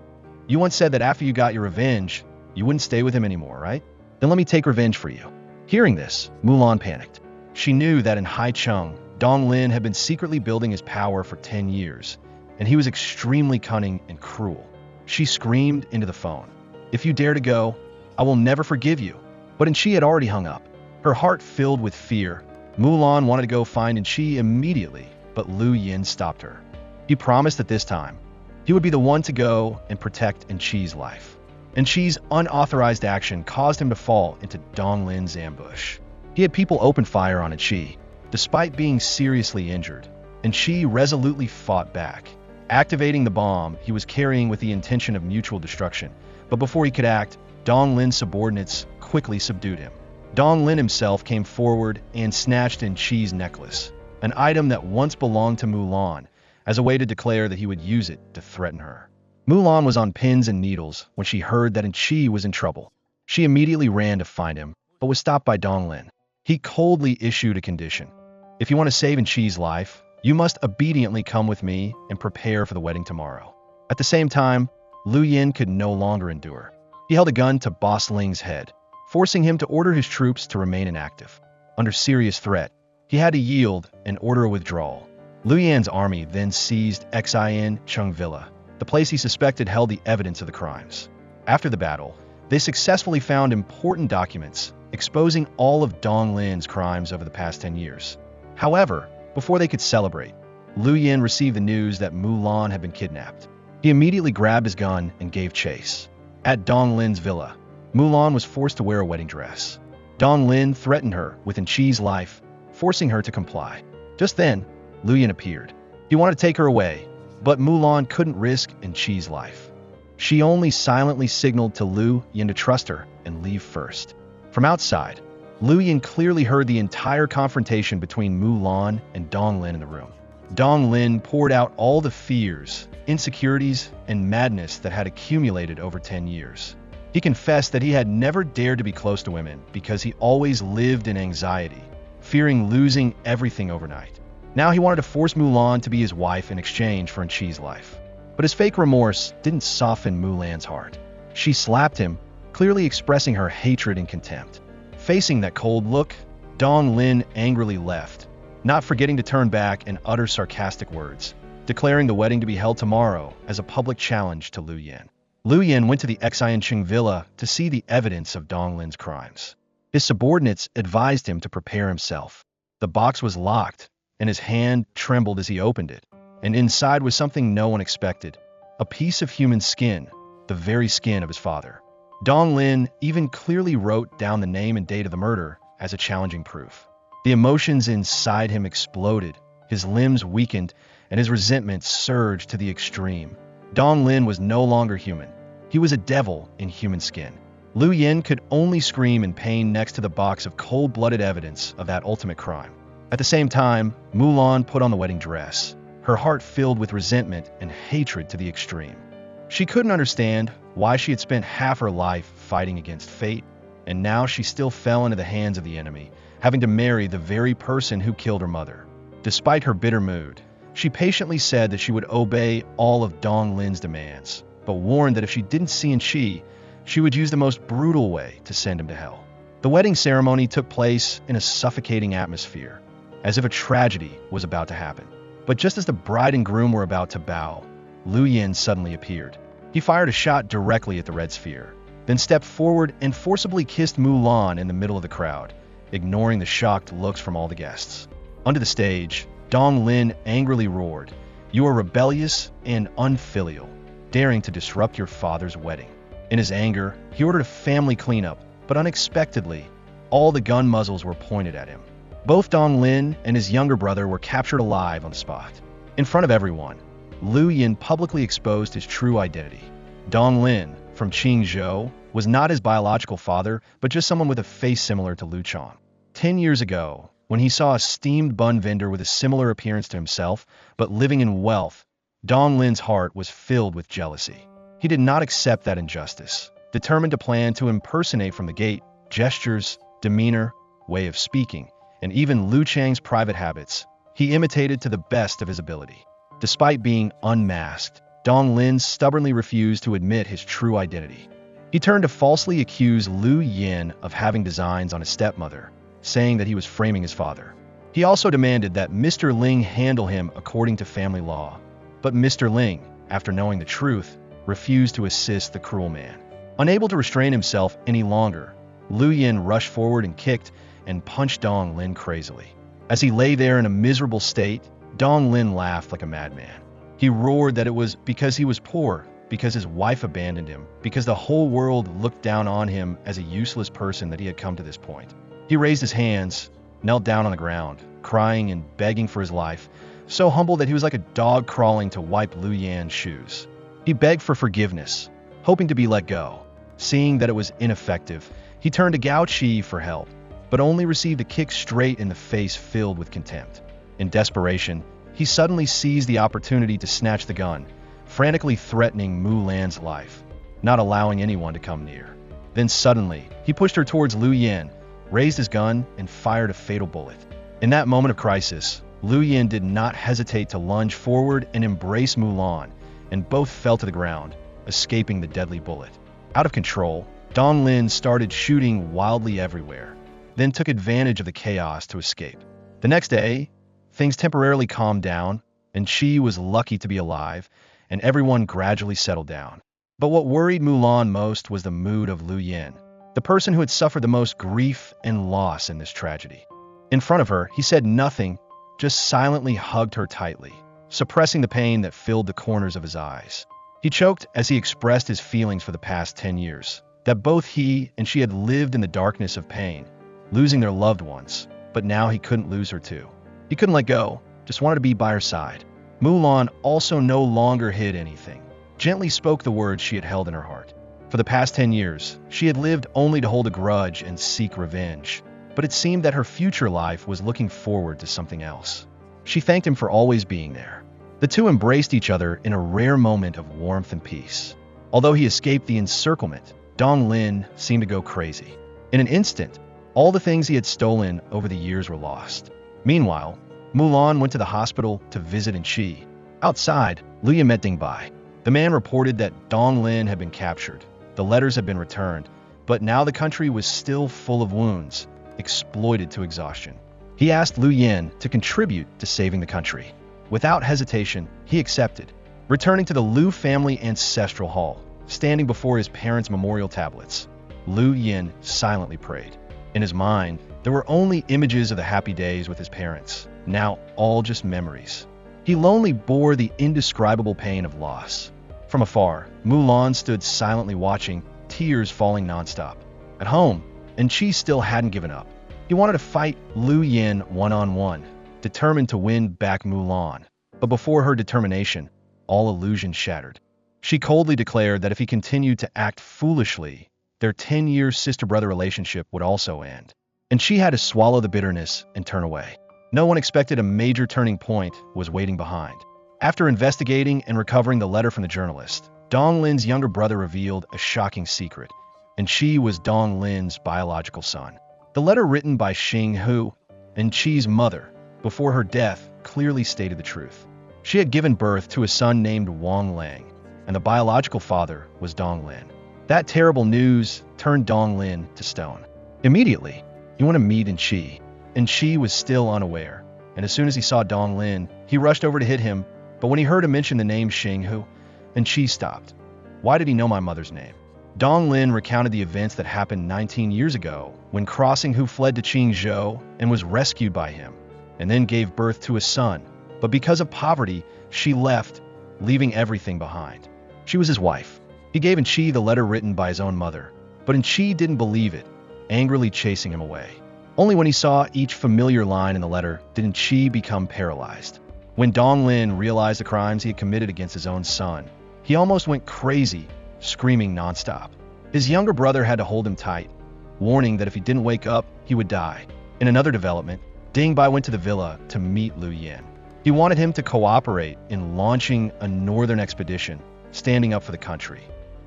"You once said that after you got your revenge, you wouldn't stay with him anymore, right? Then let me take revenge for you." Hearing this, Mulan panicked. She knew that in Haicheng, Dong Lin had been secretly building his power for 10 years, and he was extremely cunning and cruel. She screamed into the phone, "If you dare to go, I will never forgive you." But Enchi had already hung up. Her heart filled with fear, Mulan wanted to go find Enchi immediately, but Lu Yin stopped her. He promised that this time, he would be the one to go and protect Enchi's life. Enchi's unauthorized action caused him to fall into Dong Lin's ambush. He had people open fire on Enchi. Despite being seriously injured, Enchi resolutely fought back, activating the bomb he was carrying with the intention of mutual destruction. But before he could act, Dong Lin's subordinates quickly subdued him. Dong Lin himself came forward and snatched Enchi's necklace, an item that once belonged to Mulan, as a way to declare that he would use it to threaten her. Mulan was on pins and needles when she heard that Enchi was in trouble. She immediately ran to find him, but was stopped by Dong Lin. He coldly issued a condition. If you want to save Enchi's life, you must obediently come with me and prepare for the wedding tomorrow. At the same time, Liu Yin could no longer endure. He held a gun to Boss Ling's head, forcing him to order his troops to remain inactive. Under serious threat, he had to yield and order a withdrawal. Liu Yan's army then seized Xin Chung Villa, the place he suspected held the evidence of the crimes. After the battle, they successfully found important documents exposing all of Dong Lin's crimes over the past 10 years. However, before they could celebrate, Liu Yin received the news that Mulan had been kidnapped. He immediately grabbed his gun and gave chase. At Dong Lin's villa, Mulan was forced to wear a wedding dress. Dong Lin threatened her with Enchi's life, forcing her to comply. Just then, Liu Yin appeared. He wanted to take her away, but Mulan couldn't risk Enchi's life. She only silently signaled to Liu Yin to trust her and leave first. From outside, Liu Yin clearly heard the entire confrontation between Mulan and Dong Lin in the room. Dong Lin poured out all the fears, insecurities, and madness that had accumulated over 10 years. He confessed that he had never dared to be close to women because he always lived in anxiety, fearing losing everything overnight. Now he wanted to force Mulan to be his wife in exchange for Enchi's life. But his fake remorse didn't soften Mulan's heart. She slapped him, clearly expressing her hatred and contempt. Facing that cold look, Dong Lin angrily left, not forgetting to turn back and utter sarcastic words, declaring the wedding to be held tomorrow as a public challenge to Liu Yin. Liu Yin went to the Xin Chung Villa to see the evidence of Dong Lin's crimes. His subordinates advised him to prepare himself. The box was locked, and his hand trembled as he opened it, and inside was something no one expected, a piece of human skin, the very skin of his father. Dong Lin even clearly wrote down the name and date of the murder as a challenging proof. The emotions inside him exploded, his limbs weakened, and his resentment surged to the extreme. Dong Lin was no longer human. He was a devil in human skin. Liu Yin could only scream in pain next to the box of cold-blooded evidence of that ultimate crime. At the same time, Mulan put on the wedding dress, her heart filled with resentment and hatred to the extreme. She couldn't understand why she had spent half her life fighting against fate, and now she still fell into the hands of the enemy, having to marry the very person who killed her mother. Despite her bitter mood, she patiently said that she would obey all of Dong Lin's demands, but warned that if she didn't see Enchi, she would use the most brutal way to send him to hell. The wedding ceremony took place in a suffocating atmosphere, as if a tragedy was about to happen. But just as the bride and groom were about to bow, Liu Yin suddenly appeared. He fired a shot directly at the red sphere, then stepped forward and forcibly kissed Mulan in the middle of the crowd, ignoring the shocked looks from all the guests. Onto the stage, Dong Lin angrily roared, "You are rebellious and unfilial, daring to disrupt your father's wedding." In his anger, he ordered a family cleanup, but unexpectedly, all the gun muzzles were pointed at him. Both Dong Lin and his younger brother were captured alive on the spot. In front of everyone, Liu Yin publicly exposed his true identity. Dong Lin, from Qingzhou, was not his biological father, but just someone with a face similar to Liu Chong. 10 years ago, when he saw a steamed bun vendor with a similar appearance to himself, but living in wealth, Dong Lin's heart was filled with jealousy. He did not accept that injustice. Determined to plan to impersonate from the gait, gestures, demeanor, way of speaking, and even Liu Chang's private habits, he imitated to the best of his ability. Despite being unmasked, Dong Lin stubbornly refused to admit his true identity. He turned to falsely accuse Liu Yin of having designs on his stepmother, saying that he was framing his father. He also demanded that Mr. Ling handle him according to family law. But Mr. Ling, after knowing the truth, refused to assist the cruel man. Unable to restrain himself any longer, Liu Yin rushed forward and kicked and punched Dong Lin crazily. As he lay there in a miserable state, Dong Lin laughed like a madman. He roared that it was because he was poor because his wife abandoned him, because the whole world looked down on him as a useless person that he had come to this point. He raised his hands, knelt down on the ground, crying and begging for his life, so humble that he was like a dog crawling to wipe Lu Yan's shoes. He begged for forgiveness, hoping to be let go. Seeing that it was ineffective, he turned to Gao Qi for help, but only received a kick straight in the face filled with contempt. In desperation, he suddenly seized the opportunity to snatch the gun, frantically threatening Mu Lan's life, not allowing anyone to come near. Then suddenly, he pushed her towards Lu Yan, raised his gun, and fired a fatal bullet. In that moment of crisis, Lu Yan did not hesitate to lunge forward and embrace Mulan, and both fell to the ground, escaping the deadly bullet. Out of control, Dong Lin started shooting wildly everywhere, then took advantage of the chaos to escape. The next day, things temporarily calmed down, and Enchi was lucky to be alive, and everyone gradually settled down. But what worried Mulan most was the mood of Lu Yan, the person who had suffered the most grief and loss in this tragedy. In front of her, he said nothing, just silently hugged her tightly, suppressing the pain that filled the corners of his eyes. He choked as he expressed his feelings for the past 10 years, that both he and she had lived in the darkness of pain, losing their loved ones, but now he couldn't lose her too. He couldn't let go, just wanted to be by her side. Mulan also no longer hid anything, gently spoke the words she had held in her heart. For the past 10 years, she had lived only to hold a grudge and seek revenge, but it seemed that her future life was looking forward to something else. She thanked him for always being there. The two embraced each other in a rare moment of warmth and peace. Although he escaped the encirclement, Dong Lin seemed to go crazy. In an instant, all the things he had stolen over the years were lost. Meanwhile, Mulan went to the hospital to visit Enchi. Outside, Lu Yan met Ding Bai. The man reported that Dong Lin had been captured. The letters had been returned, but now the country was still full of wounds, exploited to exhaustion. He asked Lu Yan to contribute to saving the country. Without hesitation, he accepted. Returning to the Lu family ancestral hall, standing before his parents' memorial tablets, Lu Yan silently prayed. In his mind, there were only images of the happy days with his parents, now all just memories. He lonely bore the indescribable pain of loss. From afar, Mulan stood silently watching, tears falling nonstop. At home, Enchi still hadn't given up. He wanted to fight Lu Yan one-on-one, determined to win back Mulan. But before her determination, all illusions shattered. She coldly declared that if he continued to act foolishly, their 10-year sister-brother relationship would also end. And she had to swallow the bitterness and turn away. No one expected a major turning point was waiting behind. After investigating and recovering the letter from the journalist, Dong Lin's younger brother revealed a shocking secret, and she was Dong Lin's biological son. The letter written by Xing Hu, Enchi's mother, before her death clearly stated the truth. She had given birth to a son named Wang Lang, and the biological father was Dong Lin. That terrible news turned Dong Lin to stone. Immediately, he wanted to meet Enchi. Enchi was still unaware, and as soon as he saw Dong Lin, he rushed over to hit him, but when he heard him mention the name Xing Hu, Enchi stopped. Why did he know my mother's name? Dong Lin recounted the events that happened 19 years ago when Crossing Hu fled to Qingzhou and was rescued by him, and then gave birth to a son. But because of poverty, she left, leaving everything behind. She was his wife. He gave Enchi the letter written by his own mother, but Enchi didn't believe it, angrily chasing him away. Only when he saw each familiar line in the letter did Enchi become paralyzed. When Dong Lin realized the crimes he had committed against his own son, he almost went crazy, screaming nonstop. His younger brother had to hold him tight, warning that if he didn't wake up, he would die. In another development, Ding Bai went to the villa to meet Lu Yan. He wanted him to cooperate in launching a northern expedition, standing up for the country.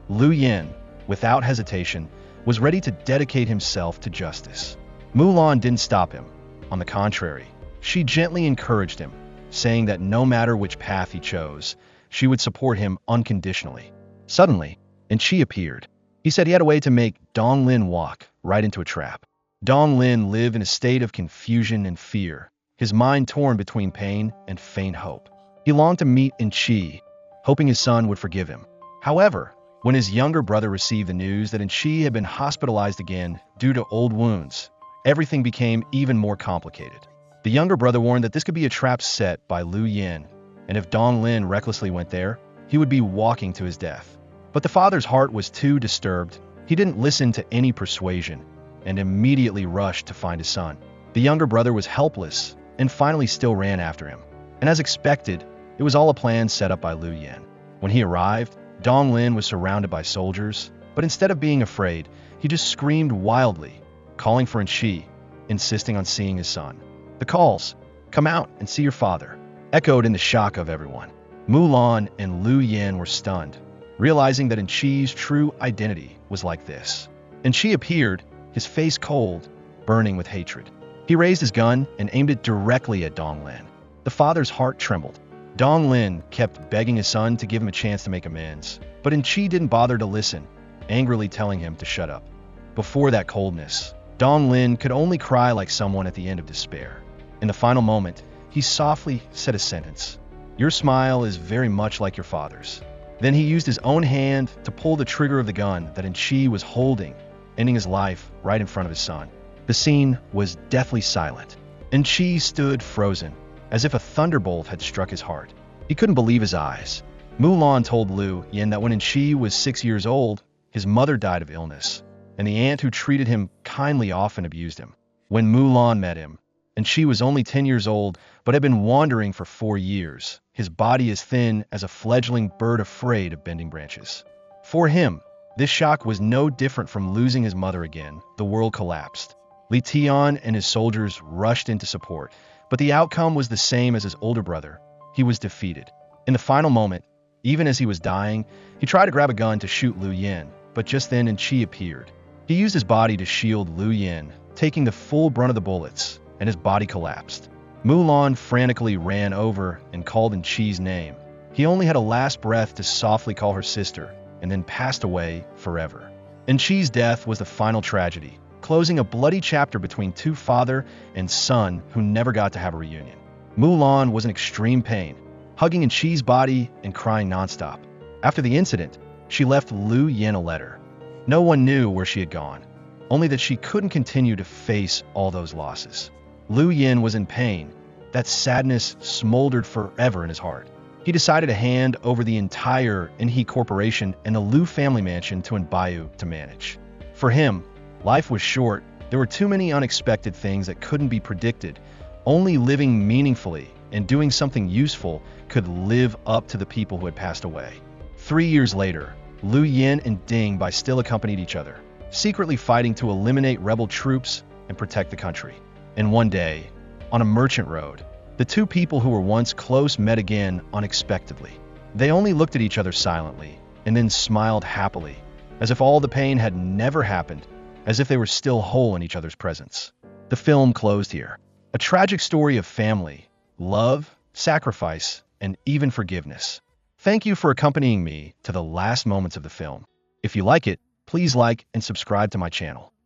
Lu Yan, without hesitation, was ready to dedicate himself to justice. Mulan didn't stop him. On the contrary, she gently encouraged him, saying that no matter which path he chose, she would support him unconditionally. Suddenly, Enchi appeared. He said he had a way to make Dong Lin walk right into a trap. Dong Lin lived in a state of confusion and fear, his mind torn between pain and faint hope. He longed to meet Enchi, hoping his son would forgive him. However, when his younger brother received the news that Enchi had been hospitalized again due to old wounds, everything became even more complicated. The younger brother warned that this could be a trap set by Lu Yan, and if Dong Lin recklessly went there, he would be walking to his death. But the father's heart was too disturbed. He didn't listen to any persuasion and immediately rushed to find his son. The younger brother was helpless and finally still ran after him. And as expected, it was all a plan set up by Lu Yin. When he arrived, Dong Lin was surrounded by soldiers, but instead of being afraid, he just screamed wildly, calling for Enchi, insisting on seeing his son. The calls, "Come out and see your father," echoed in the shock of everyone. Mulan and Lu Yin were stunned, realizing that Enchi's true identity was like this. Enchi appeared, his face cold, burning with hatred. He raised his gun and aimed it directly at Dong Lin. The father's heart trembled. Dong Lin kept begging his son to give him a chance to make amends, but Enchi didn't bother to listen, angrily telling him to shut up. Before that coldness, Dong Lin could only cry like someone at the end of despair. In the final moment, he softly said a sentence. "Your smile is very much like your father's." Then he used his own hand to pull the trigger of the gun that Enchi was holding, ending his life right in front of his son. The scene was deathly silent. Enchi stood frozen, as if a thunderbolt had struck his heart. He couldn't believe his eyes. Mulan told Lu Yin that when Enchi was 6 years old, his mother died of illness, and the aunt who treated him kindly often abused him. When Mulan met him, Enchi was only 10 years old, but had been wandering for 4 years, his body as thin as a fledgling bird afraid of bending branches. For him, this shock was no different from losing his mother again. The world collapsed. Li Tian and his soldiers rushed into support, but the outcome was the same as his older brother. He was defeated. In the final moment, even as he was dying, he tried to grab a gun to shoot Lu Yin, but just then Enchi appeared. He used his body to shield Lu Yin, taking the full brunt of the bullets, and his body collapsed. Mulan frantically ran over and called Enchi's name. He only had a last breath to softly call her sister, and then passed away forever. Enchi's death was the final tragedy, closing a bloody chapter between two father and son who never got to have a reunion. Mulan was in extreme pain, hugging Enchi's body and crying nonstop. After the incident, she left Lu Yin a letter. No one knew where she had gone, only that she couldn't continue to face all those losses. Lu Yin was in pain. That sadness smoldered forever in his heart. He decided to hand over the entire Enchi corporation and the Lu family mansion to Enbayu to manage. For him, life was short. There were too many unexpected things that couldn't be predicted. Only living meaningfully and doing something useful could live up to the people who had passed away. 3 years later, Lu Yin and Ding Bai still accompanied each other, secretly fighting to eliminate rebel troops and protect the country. And one day, on a merchant road, the two people who were once close met again unexpectedly. They only looked at each other silently and then smiled happily, as if all the pain had never happened, as if they were still whole in each other's presence. The film closed here. A tragic story of family, love, sacrifice, and even forgiveness. Thank you for accompanying me to the last moments of the film. If you like it, please like and subscribe to my channel.